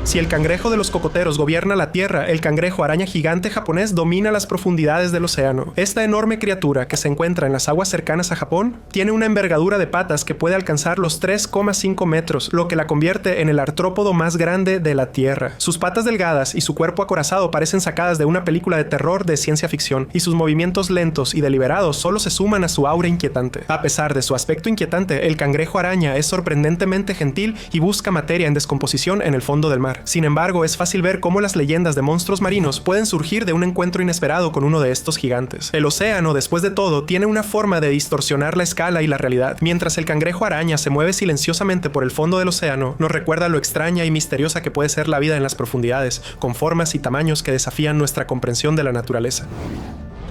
Si el cangrejo de los cocoteros gobierna la Tierra, el cangrejo araña gigante japonés domina las profundidades del océano. Esta enorme criatura, que se encuentra en las aguas cercanas a Japón, tiene una envergadura de patas que puede alcanzar los 3,5 metros, lo que la convierte en el artrópodo más grande de la Tierra. Sus patas delgadas y su cuerpo acorazado parecen sacadas de una película de terror de ciencia ficción, y sus movimientos lentos y deliberados solo se suman a su aura inquietante. A pesar de su aspecto inquietante, el cangrejo araña es sorprendentemente gentil y busca materia en descomposición en el fondo del mar. Sin embargo, es fácil ver cómo las leyendas de monstruos marinos pueden surgir de un encuentro inesperado con uno de estos gigantes. El océano, después de todo, tiene una forma de distorsionar la escala y la realidad. Mientras el cangrejo araña se mueve silenciosamente por el fondo del océano, nos recuerda lo extraña y misteriosa que puede ser la vida en las profundidades, con formas y tamaños que desafían nuestra comprensión de la naturaleza.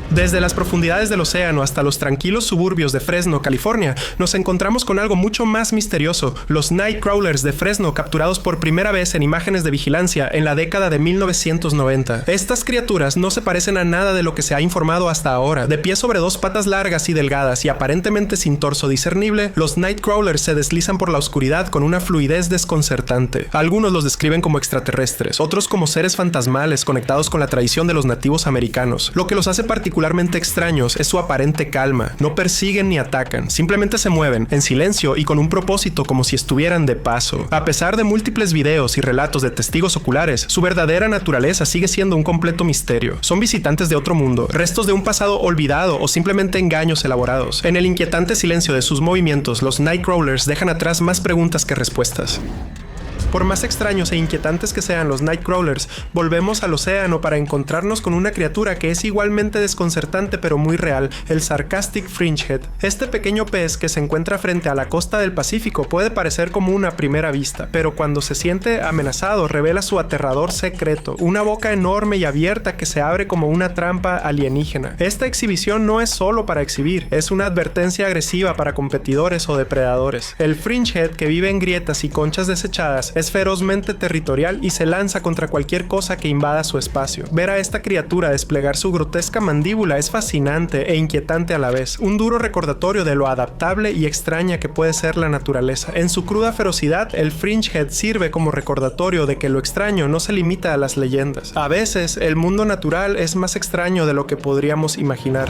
Desde las profundidades del océano hasta los tranquilos suburbios de Fresno, California, nos encontramos con algo mucho más misterioso: los Nightcrawlers de Fresno, capturados por primera vez en imágenes de vigilancia en la década de 1990. Estas criaturas no se parecen a nada de lo que se ha informado hasta ahora. De pie sobre dos patas largas y delgadas y aparentemente sin torso discernible, los Nightcrawlers se deslizan por la oscuridad con una fluidez desconcertante. Algunos los describen como extraterrestres, otros como seres fantasmales conectados con la tradición de los nativos americanos. Lo que los hace particularmente extraños es su aparente calma. No persiguen ni atacan, simplemente se mueven en silencio y con un propósito, como si estuvieran de paso. A pesar de múltiples videos y relatos de testigos oculares, su verdadera naturaleza sigue siendo un completo misterio. Son visitantes de otro mundo, restos de un pasado olvidado o simplemente engaños elaborados. En el inquietante silencio de sus movimientos, los Nightcrawlers dejan atrás más preguntas que respuestas. Por más extraños e inquietantes que sean los Nightcrawlers, volvemos al océano para encontrarnos con una criatura que es igualmente desconcertante pero muy real: el Sarcastic Fringehead. Este pequeño pez que se encuentra frente a la costa del Pacífico puede parecer común a primera vista, pero cuando se siente amenazado revela su aterrador secreto: una boca enorme y abierta que se abre como una trampa alienígena. Esta exhibición no es solo para exhibir, es una advertencia agresiva para competidores o depredadores. El Fringehead, que vive en grietas y conchas desechadas, es ferozmente territorial y se lanza contra cualquier cosa que invada su espacio. Ver a esta criatura desplegar su grotesca mandíbula es fascinante e inquietante a la vez, un duro recordatorio de lo adaptable y extraña que puede ser la naturaleza. En su cruda ferocidad, el Fringehead sirve como recordatorio de que lo extraño no se limita a las leyendas. A veces, el mundo natural es más extraño de lo que podríamos imaginar.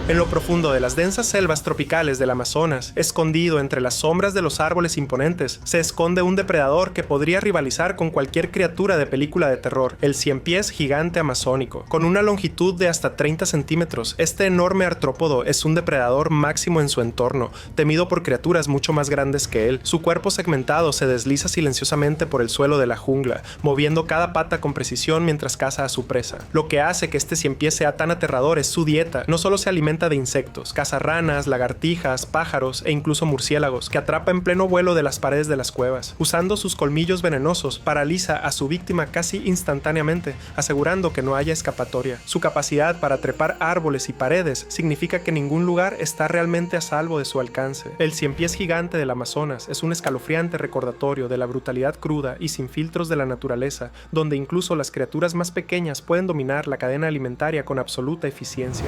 En lo profundo de las densas selvas tropicales del Amazonas, escondido entre las sombras de los árboles imponentes, se esconde un depredador que podría rivalizar con cualquier criatura de película de terror: el ciempiés gigante amazónico. Con una longitud de hasta 30 centímetros, este enorme artrópodo es un depredador máximo en su entorno, temido por criaturas mucho más grandes que él. Su cuerpo segmentado se desliza silenciosamente por el suelo de la jungla, moviendo cada pata con precisión mientras caza a su presa. Lo que hace que este ciempiés sea tan aterrador es su dieta. No solo se alimenta de insectos, caza ranas, lagartijas, pájaros e incluso murciélagos, que atrapa en pleno vuelo de las paredes de las cuevas. Usando sus colmillos venenosos, paraliza a su víctima casi instantáneamente, asegurando que no haya escapatoria. Su capacidad para trepar árboles y paredes significa que ningún lugar está realmente a salvo de su alcance. El ciempiés gigante del Amazonas es un escalofriante recordatorio de la brutalidad cruda y sin filtros de la naturaleza, donde incluso las criaturas más pequeñas pueden dominar la cadena alimentaria con absoluta eficiencia.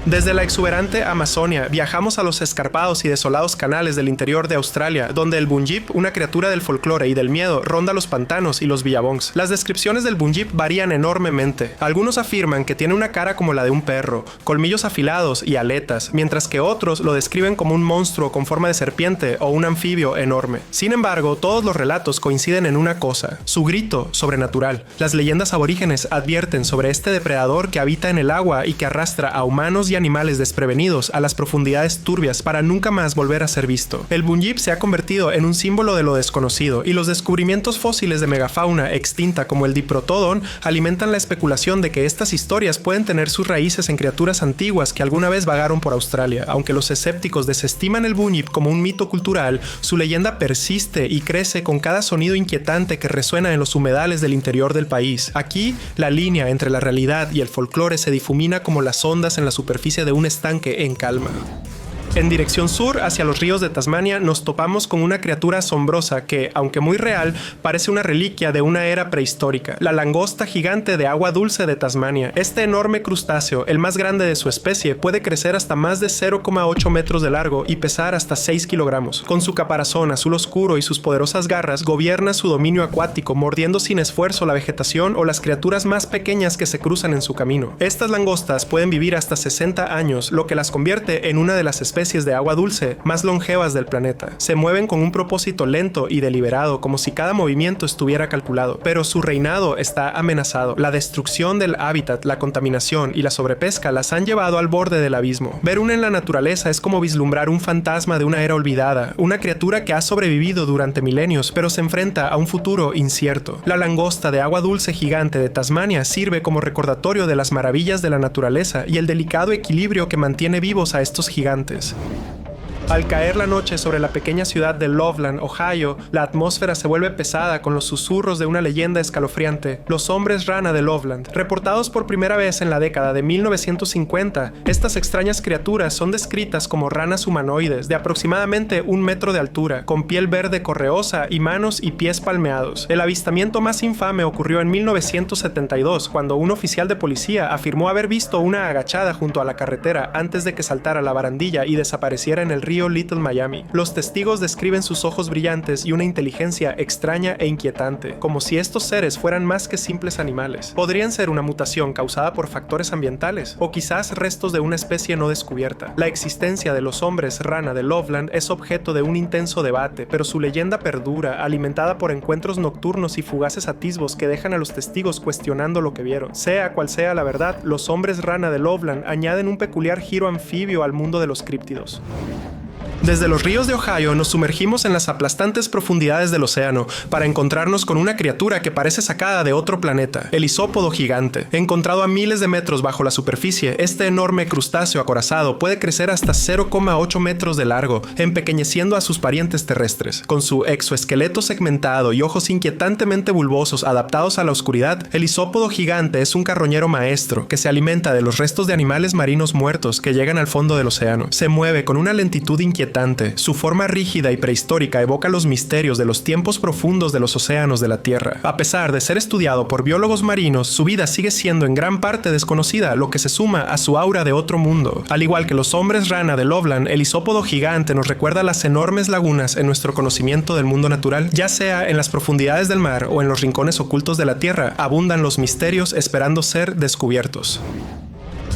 Desde la exuberante Amazonia viajamos a los escarpados y desolados canales del interior de Australia, donde el bunjip, una criatura del folclore y del miedo, ronda los pantanos y los billabongs. Las descripciones del bunjip varían enormemente. Algunos afirman que tiene una cara como la de un perro, colmillos afilados y aletas, mientras que otros lo describen como un monstruo con forma de serpiente o un anfibio enorme. Sin embargo, todos los relatos coinciden en una cosa: su grito sobrenatural. Las leyendas aborígenes advierten sobre este depredador que habita en el agua y que arrastra a humanos y animales desprevenidos a las profundidades turbias para nunca más volver a ser visto. El bunjip se ha convertido en un símbolo de lo desconocido, y los descubrimientos fósiles de megafauna extinta como el Diprotodon alimentan la especulación de que estas historias pueden tener sus raíces en criaturas antiguas que alguna vez vagaron por Australia. Aunque los escépticos desestiman el bunjip como un mito cultural, su leyenda persiste y crece con cada sonido inquietante que resuena en los humedales del interior del país. Aquí, la línea entre la realidad y el folclore se difumina como las ondas en la superficie de un estanque en calma. En dirección sur, hacia los ríos de Tasmania, nos topamos con una criatura asombrosa que, aunque muy real, parece una reliquia de una era prehistórica, la langosta gigante de agua dulce de Tasmania. Este enorme crustáceo, el más grande de su especie, puede crecer hasta más de 0,8 metros de largo y pesar hasta 6 kilogramos. Con su caparazón azul oscuro y sus poderosas garras, gobierna su dominio acuático, mordiendo sin esfuerzo la vegetación o las criaturas más pequeñas que se cruzan en su camino. Estas langostas pueden vivir hasta 60 años, lo que las convierte en una de las especies de agua dulce más longevas del planeta. Se mueven con un propósito lento y deliberado, como si cada movimiento estuviera calculado, pero su reinado está amenazado. La destrucción del hábitat, la contaminación y la sobrepesca las han llevado al borde del abismo. Ver una en la naturaleza es como vislumbrar un fantasma de una era olvidada, una criatura que ha sobrevivido durante milenios, pero se enfrenta a un futuro incierto. La langosta de agua dulce gigante de Tasmania sirve como recordatorio de las maravillas de la naturaleza y el delicado equilibrio que mantiene vivos a estos gigantes. Al caer la noche sobre la pequeña ciudad de Loveland, Ohio, la atmósfera se vuelve pesada con los susurros de una leyenda escalofriante, los hombres rana de Loveland. Reportados por primera vez en la década de 1950, estas extrañas criaturas son descritas como ranas humanoides de aproximadamente 1 metro de altura, con piel verde correosa y manos y pies palmeados. El avistamiento más infame ocurrió en 1972, cuando un oficial de policía afirmó haber visto una agachada junto a la carretera antes de que saltara la barandilla y desapareciera en el río Little Miami. Los testigos describen sus ojos brillantes y una inteligencia extraña e inquietante, como si estos seres fueran más que simples animales. Podrían ser una mutación causada por factores ambientales, o quizás restos de una especie no descubierta. La existencia de los hombres rana de Loveland es objeto de un intenso debate, pero su leyenda perdura, alimentada por encuentros nocturnos y fugaces atisbos que dejan a los testigos cuestionando lo que vieron. Sea cual sea la verdad, los hombres rana de Loveland añaden un peculiar giro anfibio al mundo de los críptidos. Desde los ríos de Ohio nos sumergimos en las aplastantes profundidades del océano para encontrarnos con una criatura que parece sacada de otro planeta, el isópodo gigante. Encontrado a miles de metros bajo la superficie, este enorme crustáceo acorazado puede crecer hasta 0,8 metros de largo, empequeñeciendo a sus parientes terrestres. Con su exoesqueleto segmentado y ojos inquietantemente bulbosos adaptados a la oscuridad, el isópodo gigante es un carroñero maestro que se alimenta de los restos de animales marinos muertos que llegan al fondo del océano. Se mueve con una lentitud inquietante. Su forma rígida y prehistórica evoca los misterios de los tiempos profundos de los océanos de la Tierra. A pesar de ser estudiado por biólogos marinos, su vida sigue siendo en gran parte desconocida, lo que se suma a su aura de otro mundo. Al igual que los hombres rana de Loveland, el isópodo gigante nos recuerda las enormes lagunas en nuestro conocimiento del mundo natural. Ya sea en las profundidades del mar o en los rincones ocultos de la Tierra, abundan los misterios esperando ser descubiertos.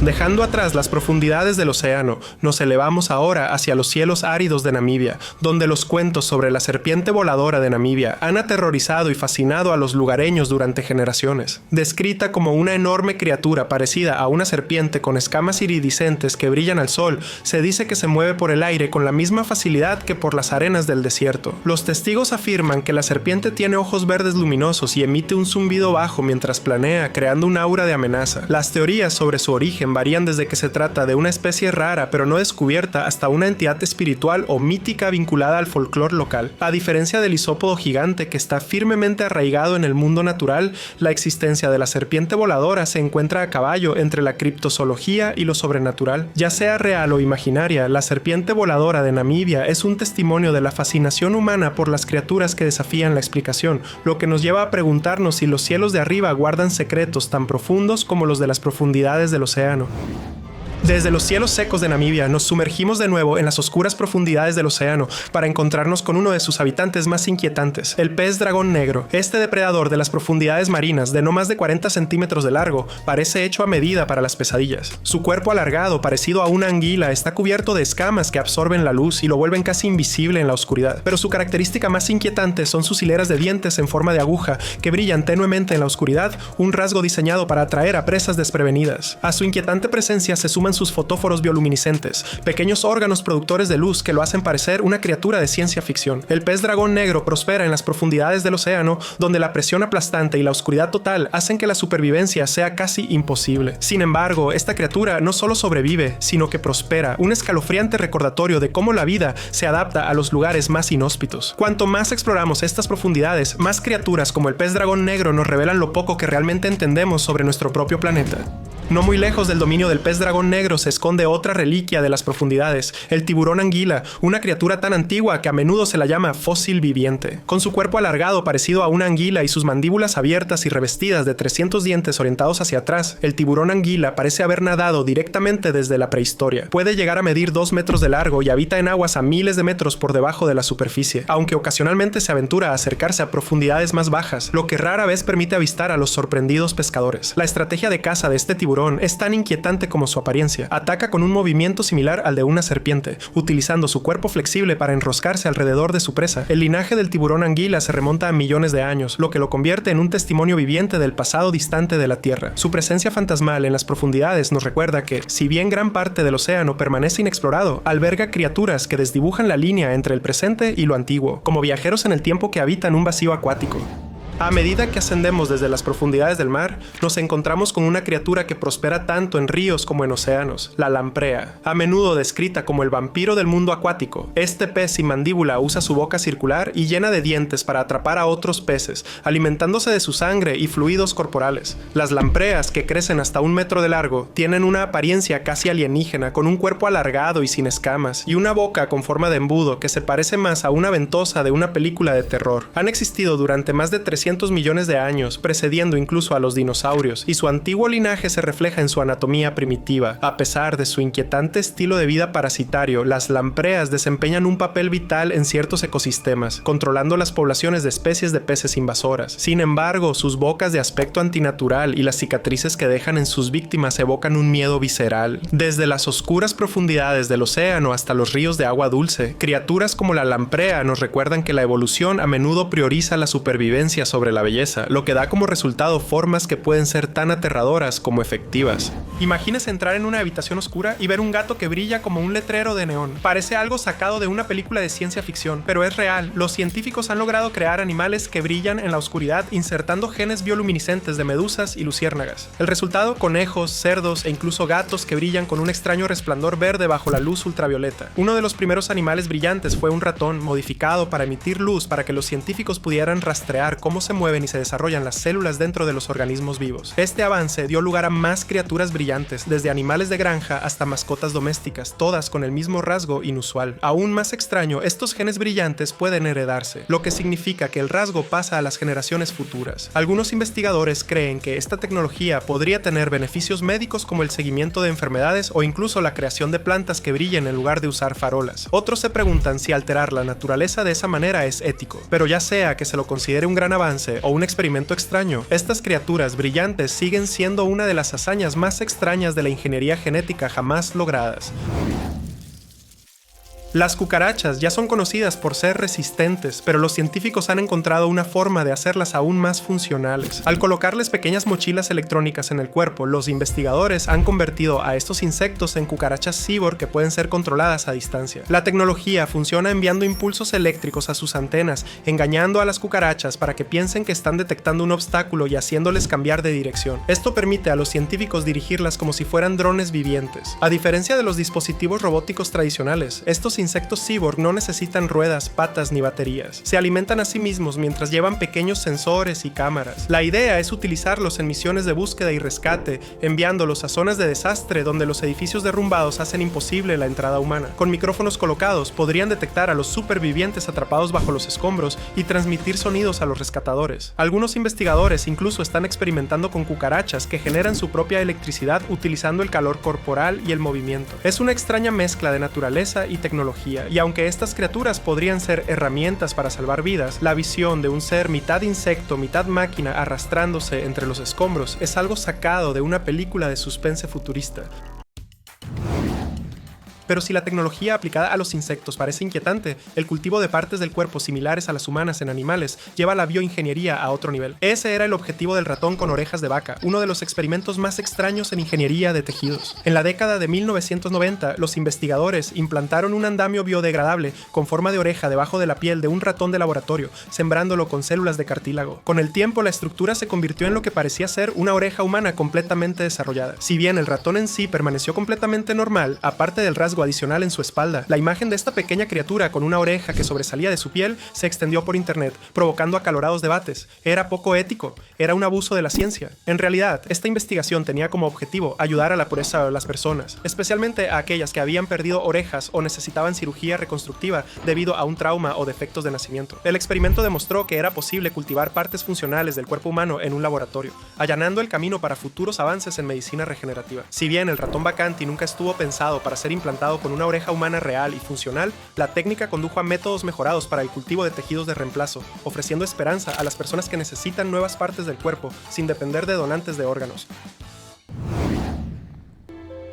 Dejando atrás las profundidades del océano, nos elevamos ahora hacia los cielos áridos de Namibia, donde los cuentos sobre la serpiente voladora de Namibia han aterrorizado y fascinado a los lugareños durante generaciones. Descrita como una enorme criatura parecida a una serpiente con escamas iridiscentes que brillan al sol, se dice que se mueve por el aire con la misma facilidad que por las arenas del desierto. Los testigos afirman que la serpiente tiene ojos verdes luminosos y emite un zumbido bajo mientras planea, creando un aura de amenaza. Las teorías sobre su origen varían desde que se trata de una especie rara pero no descubierta hasta una entidad espiritual o mítica vinculada al folclore local. A diferencia del isópodo gigante que está firmemente arraigado en el mundo natural, la existencia de la serpiente voladora se encuentra a caballo entre la criptozoología y lo sobrenatural. Ya sea real o imaginaria, la serpiente voladora de Namibia es un testimonio de la fascinación humana por las criaturas que desafían la explicación, lo que nos lleva a preguntarnos si los cielos de arriba guardan secretos tan profundos como los de las profundidades del océano. Desde los cielos secos de Namibia nos sumergimos de nuevo en las oscuras profundidades del océano para encontrarnos con uno de sus habitantes más inquietantes, el pez dragón negro. Este depredador de las profundidades marinas, de no más de 40 centímetros de largo, parece hecho a medida para las pesadillas. Su cuerpo alargado, parecido a una anguila, está cubierto de escamas que absorben la luz y lo vuelven casi invisible en la oscuridad. Pero su característica más inquietante son sus hileras de dientes en forma de aguja que brillan tenuemente en la oscuridad, un rasgo diseñado para atraer a presas desprevenidas. A su inquietante presencia se suman sus fotóforos bioluminiscentes, pequeños órganos productores de luz que lo hacen parecer una criatura de ciencia ficción. El pez dragón negro prospera en las profundidades del océano, donde la presión aplastante y la oscuridad total hacen que la supervivencia sea casi imposible. Sin embargo, esta criatura no solo sobrevive, sino que prospera, un escalofriante recordatorio de cómo la vida se adapta a los lugares más inhóspitos. Cuanto más exploramos estas profundidades, más criaturas como el pez dragón negro nos revelan lo poco que realmente entendemos sobre nuestro propio planeta. No muy lejos del dominio del pez dragón negro se esconde otra reliquia de las profundidades, el tiburón anguila, una criatura tan antigua que a menudo se la llama fósil viviente. Con su cuerpo alargado parecido a una anguila y sus mandíbulas abiertas y revestidas de 300 dientes orientados hacia atrás, el tiburón anguila parece haber nadado directamente desde la prehistoria. Puede llegar a medir 2 metros de largo y habita en aguas a miles de metros por debajo de la superficie, aunque ocasionalmente se aventura a acercarse a profundidades más bajas, lo que rara vez permite avistar a los sorprendidos pescadores. La estrategia de caza de este tiburón es tan inquietante como su apariencia. Ataca con un movimiento similar al de una serpiente, utilizando su cuerpo flexible para enroscarse alrededor de su presa. El linaje del tiburón anguila se remonta a millones de años, lo que lo convierte en un testimonio viviente del pasado distante de la Tierra. Su presencia fantasmal en las profundidades nos recuerda que, si bien gran parte del océano permanece inexplorado, alberga criaturas que desdibujan la línea entre el presente y lo antiguo, como viajeros en el tiempo que habitan un vacío acuático. A medida que ascendemos desde las profundidades del mar, nos encontramos con una criatura que prospera tanto en ríos como en océanos, la lamprea. A menudo descrita como el vampiro del mundo acuático, este pez sin mandíbula usa su boca circular y llena de dientes para atrapar a otros peces, alimentándose de su sangre y fluidos corporales. Las lampreas, que crecen hasta 1 metro de largo, tienen una apariencia casi alienígena, con un cuerpo alargado y sin escamas, y una boca con forma de embudo que se parece más a una ventosa de una película de terror. Han existido durante más de 300 millones de años, precediendo incluso a los dinosaurios, y su antiguo linaje se refleja en su anatomía primitiva. A pesar de su inquietante estilo de vida parasitario, las lampreas desempeñan un papel vital en ciertos ecosistemas, controlando las poblaciones de especies de peces invasoras. Sin embargo, sus bocas de aspecto antinatural y las cicatrices que dejan en sus víctimas evocan un miedo visceral. Desde las oscuras profundidades del océano hasta los ríos de agua dulce, criaturas como la lamprea nos recuerdan que la evolución a menudo prioriza la supervivencia sobre la belleza, lo que da como resultado formas que pueden ser tan aterradoras como efectivas. Imagínese entrar en una habitación oscura y ver un gato que brilla como un letrero de neón. Parece algo sacado de una película de ciencia ficción, pero es real. Los científicos han logrado crear animales que brillan en la oscuridad insertando genes bioluminiscentes de medusas y luciérnagas. El resultado: conejos, cerdos e incluso gatos que brillan con un extraño resplandor verde bajo la luz ultravioleta. Uno de los primeros animales brillantes fue un ratón modificado para emitir luz para que los científicos pudieran rastrear cómo se mueven y se desarrollan las células dentro de los organismos vivos. Este avance dio lugar a más criaturas brillantes, desde animales de granja hasta mascotas domésticas, todas con el mismo rasgo inusual. Aún más extraño, estos genes brillantes pueden heredarse, lo que significa que el rasgo pasa a las generaciones futuras. Algunos investigadores creen que esta tecnología podría tener beneficios médicos como el seguimiento de enfermedades o incluso la creación de plantas que brillen en lugar de usar farolas. Otros se preguntan si alterar la naturaleza de esa manera es ético, pero ya sea que se lo considere un gran avance o un experimento extraño, estas criaturas brillantes siguen siendo una de las hazañas más extrañas de la ingeniería genética jamás logradas. Las cucarachas ya son conocidas por ser resistentes, pero los científicos han encontrado una forma de hacerlas aún más funcionales. Al colocarles pequeñas mochilas electrónicas en el cuerpo, los investigadores han convertido a estos insectos en cucarachas cyborg que pueden ser controladas a distancia. La tecnología funciona enviando impulsos eléctricos a sus antenas, engañando a las cucarachas para que piensen que están detectando un obstáculo y haciéndoles cambiar de dirección. Esto permite a los científicos dirigirlas como si fueran drones vivientes. A diferencia de los dispositivos robóticos tradicionales, estos insectos cyborg no necesitan ruedas, patas ni baterías. Se alimentan a sí mismos mientras llevan pequeños sensores y cámaras. La idea es utilizarlos en misiones de búsqueda y rescate, enviándolos a zonas de desastre donde los edificios derrumbados hacen imposible la entrada humana. Con micrófonos colocados, podrían detectar a los supervivientes atrapados bajo los escombros y transmitir sonidos a los rescatadores. Algunos investigadores incluso están experimentando con cucarachas que generan su propia electricidad utilizando el calor corporal y el movimiento. Es una extraña mezcla de naturaleza y tecnología, y aunque estas criaturas podrían ser herramientas para salvar vidas, la visión de un ser mitad insecto, mitad máquina arrastrándose entre los escombros es algo sacado de una película de suspense futurista. Pero si la tecnología aplicada a los insectos parece inquietante, el cultivo de partes del cuerpo similares a las humanas en animales lleva la bioingeniería a otro nivel. Ese era el objetivo del ratón con orejas de vaca, uno de los experimentos más extraños en ingeniería de tejidos. En la década de 1990, los investigadores implantaron un andamio biodegradable con forma de oreja debajo de la piel de un ratón de laboratorio, sembrándolo con células de cartílago. Con el tiempo, la estructura se convirtió en lo que parecía ser una oreja humana completamente desarrollada. Si bien el ratón en sí permaneció completamente normal, aparte del rasgo rasgo adicional en su espalda. La imagen de esta pequeña criatura con una oreja que sobresalía de su piel se extendió por internet, provocando acalorados debates. ¿Era poco ético? ¿Era un abuso de la ciencia? En realidad, esta investigación tenía como objetivo ayudar a la pureza de las personas, especialmente a aquellas que habían perdido orejas o necesitaban cirugía reconstructiva debido a un trauma o defectos de nacimiento. El experimento demostró que era posible cultivar partes funcionales del cuerpo humano en un laboratorio, allanando el camino para futuros avances en medicina regenerativa. Si bien el ratón Bacanti nunca estuvo pensado para ser implantado con una oreja humana real y funcional, la técnica condujo a métodos mejorados para el cultivo de tejidos de reemplazo, ofreciendo esperanza a las personas que necesitan nuevas partes del cuerpo sin depender de donantes de órganos.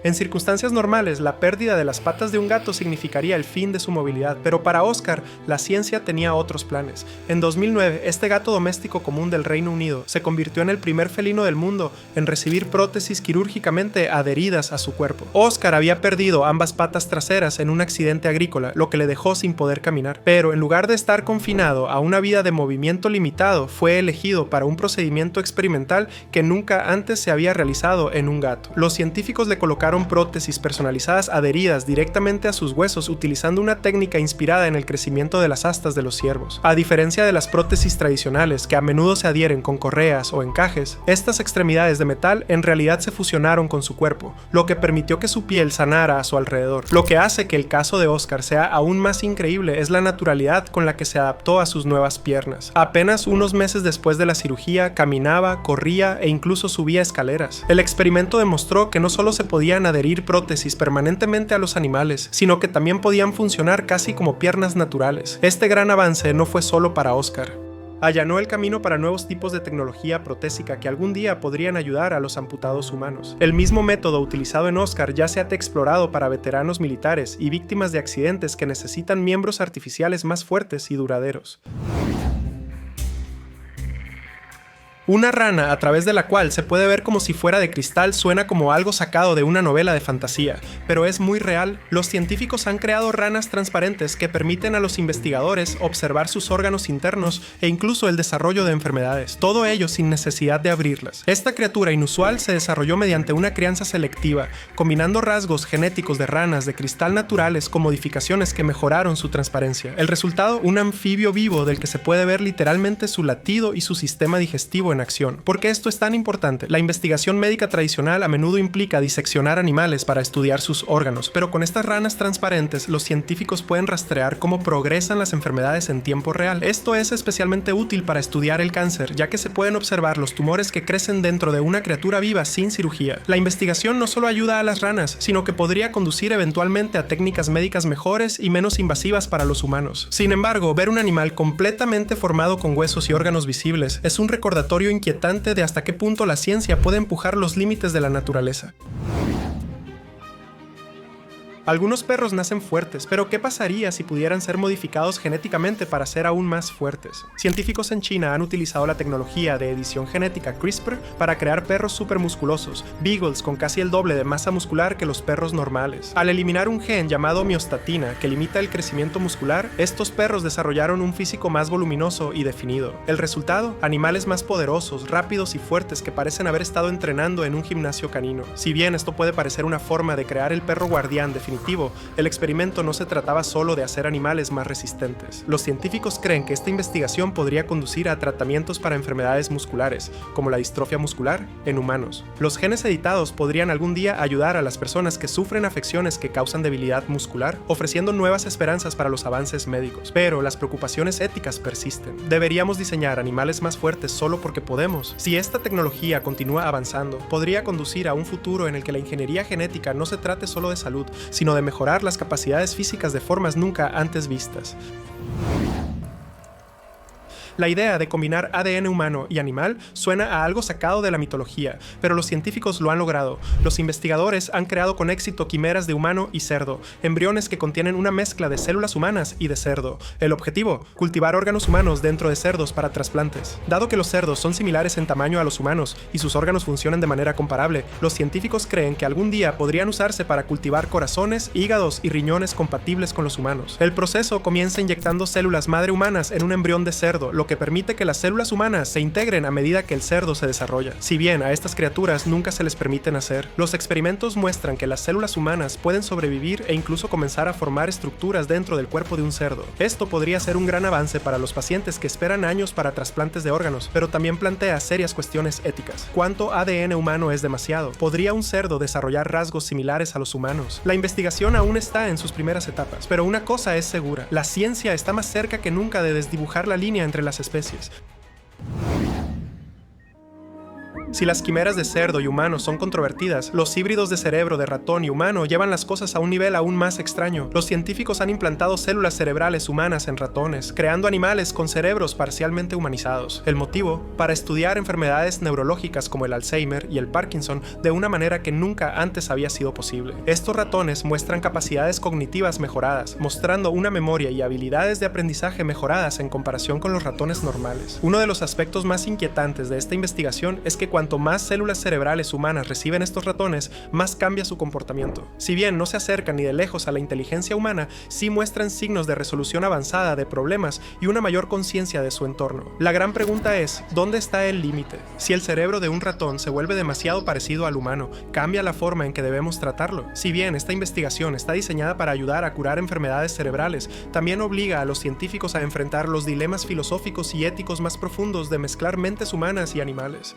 En circunstancias normales, la pérdida de las patas de un gato significaría el fin de su movilidad, pero para Oscar, la ciencia tenía otros planes. En 2009, este gato doméstico común del Reino Unido se convirtió en el primer felino del mundo en recibir prótesis quirúrgicamente adheridas a su cuerpo. Oscar había perdido ambas patas traseras en un accidente agrícola, lo que le dejó sin poder caminar, pero en lugar de estar confinado a una vida de movimiento limitado, fue elegido para un procedimiento experimental que nunca antes se había realizado en un gato. Los científicos le colocaron prótesis personalizadas adheridas directamente a sus huesos utilizando una técnica inspirada en el crecimiento de las astas de los ciervos. A diferencia de las prótesis tradicionales que a menudo se adhieren con correas o encajes, estas extremidades de metal en realidad se fusionaron con su cuerpo, lo que permitió que su piel sanara a su alrededor. Lo que hace que el caso de Oscar sea aún más increíble es la naturalidad con la que se adaptó a sus nuevas piernas. Apenas unos meses después de la cirugía, caminaba, corría e incluso subía escaleras. El experimento demostró que no solo se podían adherir prótesis permanentemente a los animales, sino que también podían funcionar casi como piernas naturales. Este gran avance no fue solo para Oscar. Allanó el camino para nuevos tipos de tecnología protésica que algún día podrían ayudar a los amputados humanos. El mismo método utilizado en Oscar ya se ha explorado para veteranos militares y víctimas de accidentes que necesitan miembros artificiales más fuertes y duraderos. Una rana a través de la cual se puede ver como si fuera de cristal suena como algo sacado de una novela de fantasía, pero es muy real. Los científicos han creado ranas transparentes que permiten a los investigadores observar sus órganos internos e incluso el desarrollo de enfermedades, todo ello sin necesidad de abrirlas. Esta criatura inusual se desarrolló mediante una crianza selectiva, combinando rasgos genéticos de ranas de cristal naturales con modificaciones que mejoraron su transparencia. El resultado, un anfibio vivo del que se puede ver literalmente su latido y su sistema digestivo en acción. ¿Por qué esto es tan importante? La investigación médica tradicional a menudo implica diseccionar animales para estudiar sus órganos, pero con estas ranas transparentes los científicos pueden rastrear cómo progresan las enfermedades en tiempo real. Esto es especialmente útil para estudiar el cáncer, ya que se pueden observar los tumores que crecen dentro de una criatura viva sin cirugía. La investigación no solo ayuda a las ranas, sino que podría conducir eventualmente a técnicas médicas mejores y menos invasivas para los humanos. Sin embargo, ver un animal completamente formado con huesos y órganos visibles es un recordatorio inquietante de hasta qué punto la ciencia puede empujar los límites de la naturaleza. Algunos perros nacen fuertes, pero ¿qué pasaría si pudieran ser modificados genéticamente para ser aún más fuertes? Científicos en China han utilizado la tecnología de edición genética CRISPR para crear perros supermusculosos, beagles con casi el doble de masa muscular que los perros normales. Al eliminar un gen llamado miostatina que limita el crecimiento muscular, estos perros desarrollaron un físico más voluminoso y definido. El resultado, animales más poderosos, rápidos y fuertes que parecen haber estado entrenando en un gimnasio canino. Si bien esto puede parecer una forma de crear el perro guardián definitivo, el experimento no se trataba solo de hacer animales más resistentes. Los científicos creen que esta investigación podría conducir a tratamientos para enfermedades musculares, como la distrofia muscular, en humanos. Los genes editados podrían algún día ayudar a las personas que sufren afecciones que causan debilidad muscular, ofreciendo nuevas esperanzas para los avances médicos. Pero las preocupaciones éticas persisten. ¿Deberíamos diseñar animales más fuertes solo porque podemos? Si esta tecnología continúa avanzando, podría conducir a un futuro en el que la ingeniería genética no se trate solo de salud, sino de mejorar las capacidades físicas de formas nunca antes vistas. La idea de combinar ADN humano y animal suena a algo sacado de la mitología, pero los científicos lo han logrado. Los investigadores han creado con éxito quimeras de humano y cerdo, embriones que contienen una mezcla de células humanas y de cerdo. El objetivo, cultivar órganos humanos dentro de cerdos para trasplantes. Dado que los cerdos son similares en tamaño a los humanos y sus órganos funcionan de manera comparable, los científicos creen que algún día podrían usarse para cultivar corazones, hígados y riñones compatibles con los humanos. El proceso comienza inyectando células madre humanas en un embrión de cerdo, lo lo que permite que las células humanas se integren a medida que el cerdo se desarrolla. Si bien a estas criaturas nunca se les permite nacer, los experimentos muestran que las células humanas pueden sobrevivir e incluso comenzar a formar estructuras dentro del cuerpo de un cerdo. Esto podría ser un gran avance para los pacientes que esperan años para trasplantes de órganos, pero también plantea serias cuestiones éticas. ¿Cuánto ADN humano es demasiado? ¿Podría un cerdo desarrollar rasgos similares a los humanos? La investigación aún está en sus primeras etapas, pero una cosa es segura: la ciencia está más cerca que nunca de desdibujar la línea entre las especies. Si las quimeras de cerdo y humano son controvertidas, los híbridos de cerebro de ratón y humano llevan las cosas a un nivel aún más extraño. Los científicos han implantado células cerebrales humanas en ratones, creando animales con cerebros parcialmente humanizados. El motivo: para estudiar enfermedades neurológicas como el Alzheimer y el Parkinson de una manera que nunca antes había sido posible. Estos ratones muestran capacidades cognitivas mejoradas, mostrando una memoria y habilidades de aprendizaje mejoradas en comparación con los ratones normales. Uno de los aspectos más inquietantes de esta investigación es que cuanto más células cerebrales humanas reciben estos ratones, más cambia su comportamiento. Si bien no se acercan ni de lejos a la inteligencia humana, sí muestran signos de resolución avanzada de problemas y una mayor conciencia de su entorno. La gran pregunta es: ¿dónde está el límite? Si el cerebro de un ratón se vuelve demasiado parecido al humano, ¿cambia la forma en que debemos tratarlo? Si bien esta investigación está diseñada para ayudar a curar enfermedades cerebrales, también obliga a los científicos a enfrentar los dilemas filosóficos y éticos más profundos de mezclar mentes humanas y animales.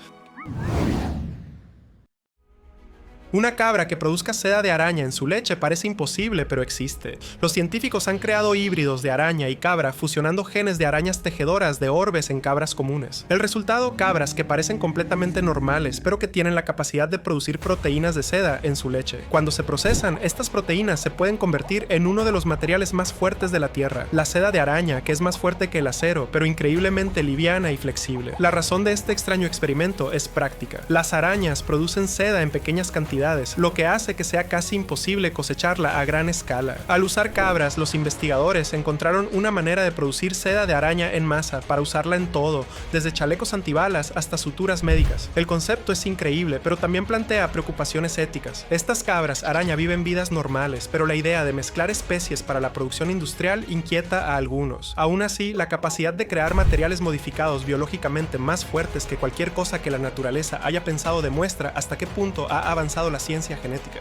Una cabra que produzca seda de araña en su leche parece imposible, pero existe. Los científicos han creado híbridos de araña y cabra fusionando genes de arañas tejedoras de orbes en cabras comunes. El resultado: cabras que parecen completamente normales, pero que tienen la capacidad de producir proteínas de seda en su leche. Cuando se procesan, estas proteínas se pueden convertir en uno de los materiales más fuertes de la Tierra, la seda de araña, que es más fuerte que el acero, pero increíblemente liviana y flexible. La razón de este extraño experimento es práctica. Las arañas producen seda en pequeñas cantidades, lo que hace que sea casi imposible cosecharla a gran escala. Al usar cabras, los investigadores encontraron una manera de producir seda de araña en masa para usarla en todo, desde chalecos antibalas hasta suturas médicas. El concepto es increíble, pero también plantea preocupaciones éticas. Estas cabras araña viven vidas normales, pero la idea de mezclar especies para la producción industrial inquieta a algunos. Aún así, la capacidad de crear materiales modificados biológicamente más fuertes que cualquier cosa que la naturaleza haya pensado demuestra hasta qué punto ha avanzado la ciencia genética.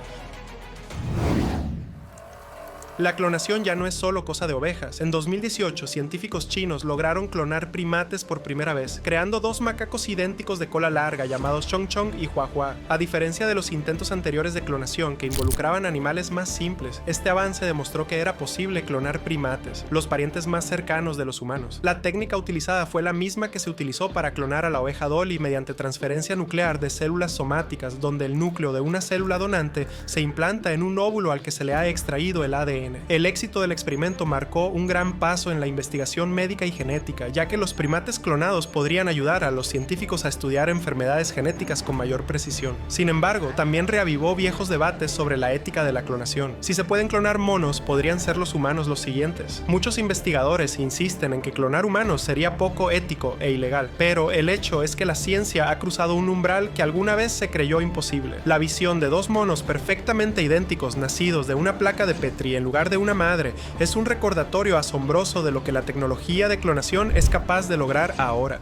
La clonación ya no es solo cosa de ovejas. En 2018, científicos chinos lograron clonar primates por primera vez, creando dos macacos idénticos de cola larga llamados Chong Chong y Hua Hua. A diferencia de los intentos anteriores de clonación que involucraban animales más simples, este avance demostró que era posible clonar primates, los parientes más cercanos de los humanos. La técnica utilizada fue la misma que se utilizó para clonar a la oveja Dolly mediante transferencia nuclear de células somáticas, donde el núcleo de una célula donante se implanta en un óvulo al que se le ha extraído el ADN. El éxito del experimento marcó un gran paso en la investigación médica y genética, ya que los primates clonados podrían ayudar a los científicos a estudiar enfermedades genéticas con mayor precisión. Sin embargo, también reavivó viejos debates sobre la ética de la clonación. Si se pueden clonar monos, ¿podrían ser los humanos los siguientes? Muchos investigadores insisten en que clonar humanos sería poco ético e ilegal, pero el hecho es que la ciencia ha cruzado un umbral que alguna vez se creyó imposible. La visión de dos monos perfectamente idénticos nacidos de una placa de Petri en lugar de una madre es un recordatorio asombroso de lo que la tecnología de clonación es capaz de lograr ahora.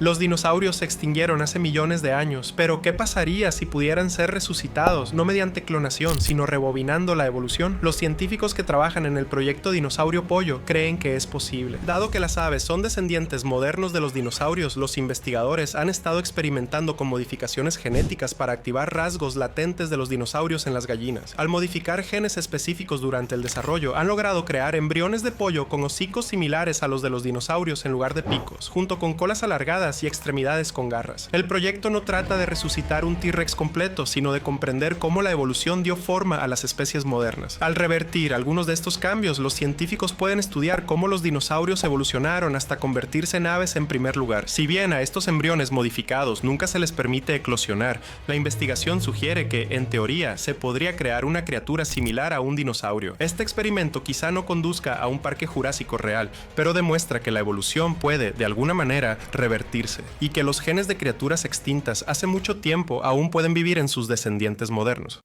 Los dinosaurios se extinguieron hace millones de años, pero ¿qué pasaría si pudieran ser resucitados, no mediante clonación, sino rebobinando la evolución? Los científicos que trabajan en el proyecto Dinosaurio Pollo creen que es posible. Dado que las aves son descendientes modernos de los dinosaurios, los investigadores han estado experimentando con modificaciones genéticas para activar rasgos latentes de los dinosaurios en las gallinas. Al modificar genes específicos durante el desarrollo, han logrado crear embriones de pollo con hocicos similares a los de los dinosaurios en lugar de picos, junto con colas alargadas y extremidades con garras. El proyecto no trata de resucitar un T-Rex completo, sino de comprender cómo la evolución dio forma a las especies modernas. Al revertir algunos de estos cambios, los científicos pueden estudiar cómo los dinosaurios evolucionaron hasta convertirse en aves en primer lugar. Si bien a estos embriones modificados nunca se les permite eclosionar, la investigación sugiere que, en teoría, se podría crear una criatura similar a un dinosaurio. Este experimento quizá no conduzca a un parque jurásico real, pero demuestra que la evolución puede, de alguna manera, revertirse, y que los genes de criaturas extintas hace mucho tiempo aún pueden vivir en sus descendientes modernos.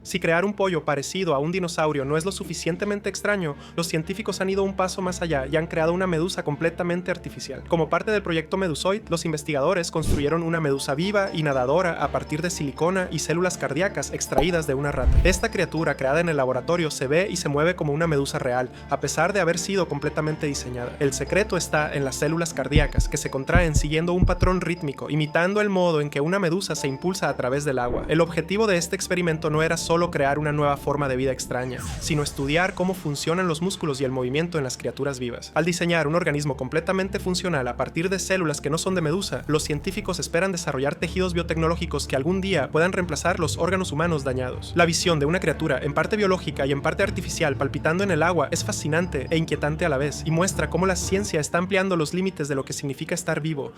Si crear un pollo parecido a un dinosaurio no es lo suficientemente extraño, los científicos han ido un paso más allá y han creado una medusa completamente artificial. Como parte del proyecto Medusoid, los investigadores construyeron una medusa viva y nadadora a partir de silicona y células cardíacas extraídas de una rata. Esta criatura creada en el laboratorio se ve y se mueve como una medusa real, a pesar de haber sido completamente diseñada. El secreto está en las células cardíacas, que se contraen siguiendo un patrón rítmico, imitando el modo en que una medusa se impulsa a través del agua. El objetivo de este experimento no era solo crear una nueva forma de vida extraña, sino estudiar cómo funcionan los músculos y el movimiento en las criaturas vivas. Al diseñar un organismo completamente funcional a partir de células que no son de medusa, los científicos esperan desarrollar tejidos biotecnológicos que algún día puedan reemplazar los órganos humanos dañados. La visión de una criatura en parte biológica y en parte artificial palpitando en el agua es fascinante e inquietante a la vez, y muestra cómo la ciencia está ampliando los límites de lo que significa estar vivo.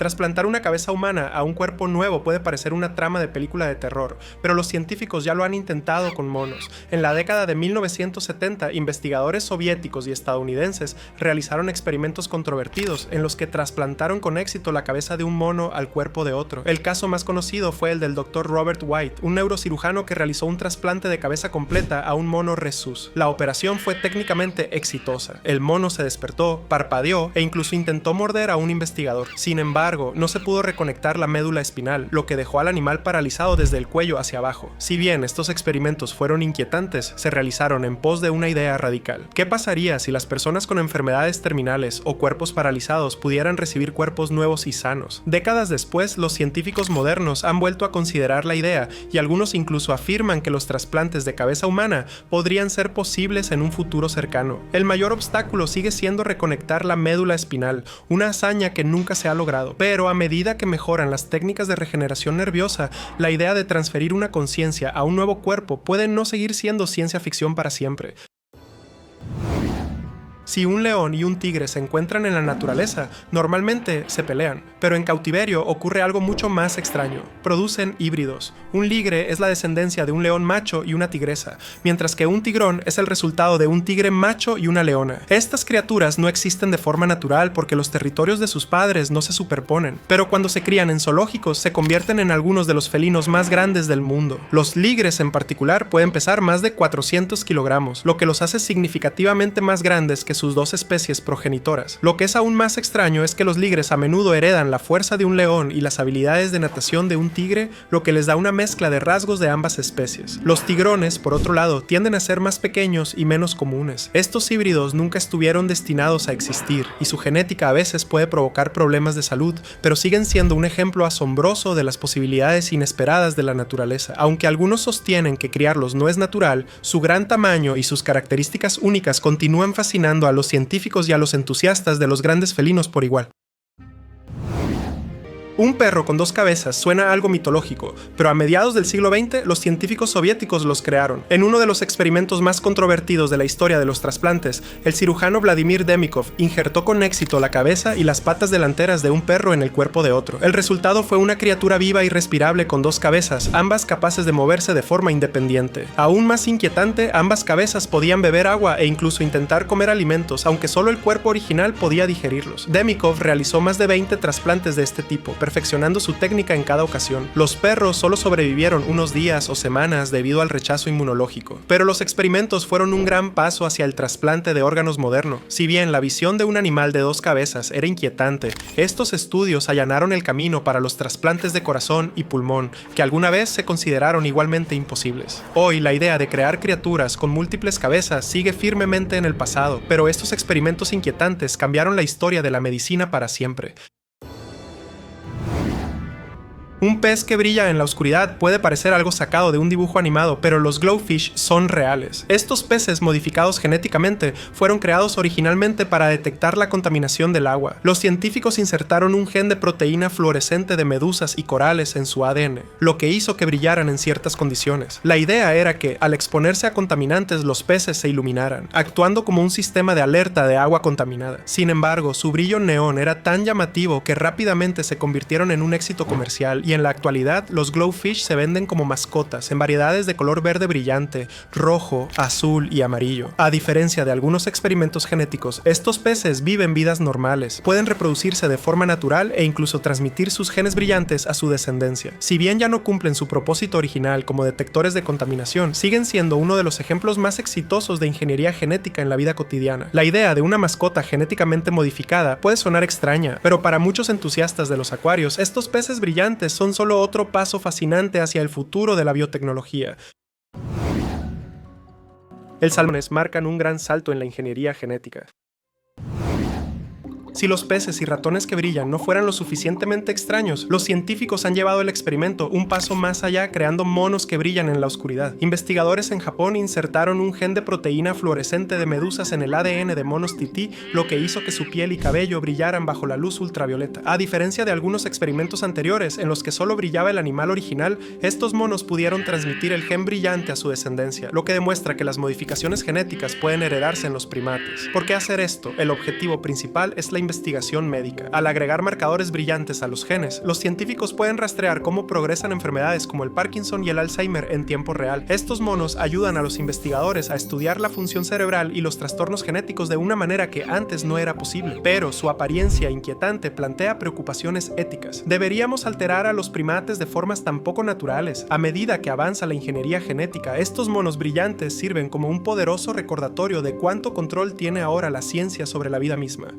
Trasplantar una cabeza humana a un cuerpo nuevo puede parecer una trama de película de terror, pero los científicos ya lo han intentado con monos. En la década de 1970, investigadores soviéticos y estadounidenses realizaron experimentos controvertidos en los que trasplantaron con éxito la cabeza de un mono al cuerpo de otro. El caso más conocido fue el del Dr. Robert White, un neurocirujano que realizó un trasplante de cabeza completa a un mono rhesus. La operación fue técnicamente exitosa. El mono se despertó, parpadeó e incluso intentó morder a un investigador. Sin embargo, no se pudo reconectar la médula espinal, lo que dejó al animal paralizado desde el cuello hacia abajo. Si bien estos experimentos fueron inquietantes, se realizaron en pos de una idea radical. ¿Qué pasaría si las personas con enfermedades terminales o cuerpos paralizados pudieran recibir cuerpos nuevos y sanos? Décadas después, los científicos modernos han vuelto a considerar la idea, y algunos incluso afirman que los trasplantes de cabeza humana podrían ser posibles en un futuro cercano. El mayor obstáculo sigue siendo reconectar la médula espinal, una hazaña que nunca se ha logrado. Pero a medida que mejoran las técnicas de regeneración nerviosa, la idea de transferir una conciencia a un nuevo cuerpo puede no seguir siendo ciencia ficción para siempre. Si un león y un tigre se encuentran en la naturaleza, normalmente se pelean, pero en cautiverio ocurre algo mucho más extraño. Producen híbridos. Un ligre es la descendencia de un león macho y una tigresa, mientras que un tigrón es el resultado de un tigre macho y una leona. Estas criaturas no existen de forma natural porque los territorios de sus padres no se superponen, pero cuando se crían en zoológicos se convierten en algunos de los felinos más grandes del mundo. Los ligres en particular pueden pesar más de 400 kilogramos, lo que los hace significativamente más grandes que sus dos especies progenitoras. Lo que es aún más extraño es que los ligres a menudo heredan la fuerza de un león y las habilidades de natación de un tigre, lo que les da una mezcla de rasgos de ambas especies. Los tigrones, por otro lado, tienden a ser más pequeños y menos comunes. Estos híbridos nunca estuvieron destinados a existir, y su genética a veces puede provocar problemas de salud, pero siguen siendo un ejemplo asombroso de las posibilidades inesperadas de la naturaleza. Aunque algunos sostienen que criarlos no es natural, su gran tamaño y sus características únicas continúan fascinando a los científicos y a los entusiastas de los grandes felinos por igual. Un perro con dos cabezas suena algo mitológico, pero a mediados del siglo XX los científicos soviéticos los crearon. En uno de los experimentos más controvertidos de la historia de los trasplantes, el cirujano Vladimir Demikov injertó con éxito la cabeza y las patas delanteras de un perro en el cuerpo de otro. El resultado fue una criatura viva y respirable con dos cabezas, ambas capaces de moverse de forma independiente. Aún más inquietante, ambas cabezas podían beber agua e incluso intentar comer alimentos, aunque solo el cuerpo original podía digerirlos. Demikov realizó más de 20 trasplantes de este tipo, perfeccionando su técnica en cada ocasión. Los perros solo sobrevivieron unos días o semanas debido al rechazo inmunológico, pero los experimentos fueron un gran paso hacia el trasplante de órganos moderno. Si bien la visión de un animal de dos cabezas era inquietante, estos estudios allanaron el camino para los trasplantes de corazón y pulmón, que alguna vez se consideraron igualmente imposibles. Hoy la idea de crear criaturas con múltiples cabezas sigue firmemente en el pasado, pero estos experimentos inquietantes cambiaron la historia de la medicina para siempre. Un pez que brilla en la oscuridad puede parecer algo sacado de un dibujo animado, pero los glowfish son reales. Estos peces modificados genéticamente fueron creados originalmente para detectar la contaminación del agua. Los científicos insertaron un gen de proteína fluorescente de medusas y corales en su ADN, lo que hizo que brillaran en ciertas condiciones. La idea era que, al exponerse a contaminantes, los peces se iluminaran, actuando como un sistema de alerta de agua contaminada. Sin embargo, su brillo neón era tan llamativo que rápidamente se convirtieron en un éxito comercial, y en la actualidad los glowfish se venden como mascotas en variedades de color verde brillante, rojo, azul y amarillo. A diferencia de algunos experimentos genéticos, estos peces viven vidas normales, pueden reproducirse de forma natural e incluso transmitir sus genes brillantes a su descendencia. Si bien ya no cumplen su propósito original como detectores de contaminación, siguen siendo uno de los ejemplos más exitosos de ingeniería genética en la vida cotidiana. La idea de una mascota genéticamente modificada puede sonar extraña, pero para muchos entusiastas de los acuarios, estos peces brillantes son solo otro paso fascinante hacia el futuro de la biotecnología. El salmones marcan un gran salto en la ingeniería genética. Si los peces y ratones que brillan no fueran lo suficientemente extraños, los científicos han llevado el experimento un paso más allá creando monos que brillan en la oscuridad. Investigadores en Japón insertaron un gen de proteína fluorescente de medusas en el ADN de monos tití, lo que hizo que su piel y cabello brillaran bajo la luz ultravioleta. A diferencia de algunos experimentos anteriores en los que solo brillaba el animal original, estos monos pudieron transmitir el gen brillante a su descendencia, lo que demuestra que las modificaciones genéticas pueden heredarse en los primates. ¿Por qué hacer esto? El objetivo principal es la investigación médica. Al agregar marcadores brillantes a los genes, los científicos pueden rastrear cómo progresan enfermedades como el Parkinson y el Alzheimer en tiempo real. Estos monos ayudan a los investigadores a estudiar la función cerebral y los trastornos genéticos de una manera que antes no era posible, pero su apariencia inquietante plantea preocupaciones éticas. ¿Deberíamos alterar a los primates de formas tan poco naturales? A medida que avanza la ingeniería genética, estos monos brillantes sirven como un poderoso recordatorio de cuánto control tiene ahora la ciencia sobre la vida misma.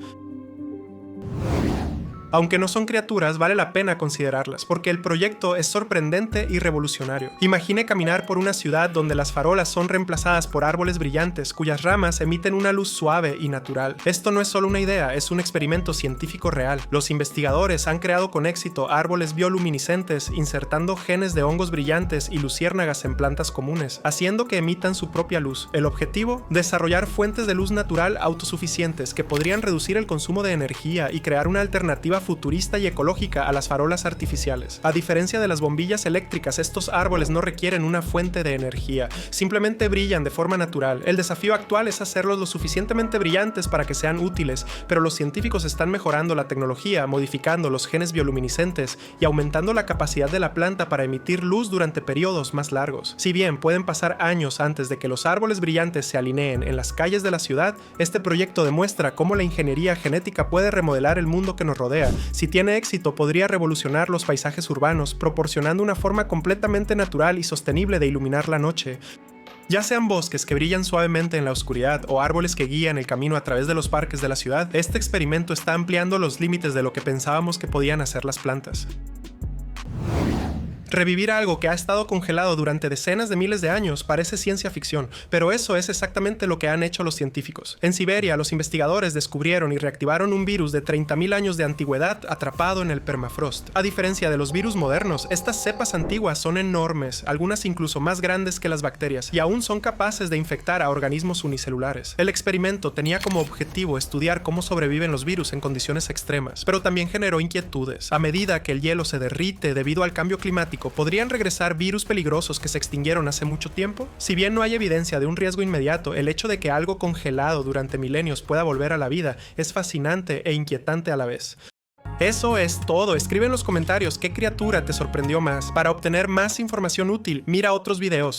Aunque no son criaturas, vale la pena considerarlas, porque el proyecto es sorprendente y revolucionario. Imagine caminar por una ciudad donde las farolas son reemplazadas por árboles brillantes, cuyas ramas emiten una luz suave y natural. Esto no es solo una idea, es un experimento científico real. Los investigadores han creado con éxito árboles bioluminiscentes, insertando genes de hongos brillantes y luciérnagas en plantas comunes, haciendo que emitan su propia luz. El objetivo: desarrollar fuentes de luz natural autosuficientes que podrían reducir el consumo de energía y crear una alternativa futurista y ecológica a las farolas artificiales. A diferencia de las bombillas eléctricas, estos árboles no requieren una fuente de energía, simplemente brillan de forma natural. El desafío actual es hacerlos lo suficientemente brillantes para que sean útiles, pero los científicos están mejorando la tecnología, modificando los genes bioluminiscentes y aumentando la capacidad de la planta para emitir luz durante periodos más largos. Si bien pueden pasar años antes de que los árboles brillantes se alineen en las calles de la ciudad, este proyecto demuestra cómo la ingeniería genética puede remodelar el mundo que nos rodea. Si tiene éxito, podría revolucionar los paisajes urbanos, proporcionando una forma completamente natural y sostenible de iluminar la noche. Ya sean bosques que brillan suavemente en la oscuridad o árboles que guían el camino a través de los parques de la ciudad, este experimento está ampliando los límites de lo que pensábamos que podían hacer las plantas. Revivir algo que ha estado congelado durante decenas de miles de años parece ciencia ficción, pero eso es exactamente lo que han hecho los científicos. En Siberia, los investigadores descubrieron y reactivaron un virus de 30.000 años de antigüedad atrapado en el permafrost. A diferencia de los virus modernos, estas cepas antiguas son enormes, algunas incluso más grandes que las bacterias, y aún son capaces de infectar a organismos unicelulares. El experimento tenía como objetivo estudiar cómo sobreviven los virus en condiciones extremas, pero también generó inquietudes. A medida que el hielo se derrite debido al cambio climático, ¿podrían regresar virus peligrosos que se extinguieron hace mucho tiempo? Si bien no hay evidencia de un riesgo inmediato, el hecho de que algo congelado durante milenios pueda volver a la vida es fascinante e inquietante a la vez. Eso es todo. Escribe en los comentarios qué criatura te sorprendió más. Para obtener más información útil, mira otros videos.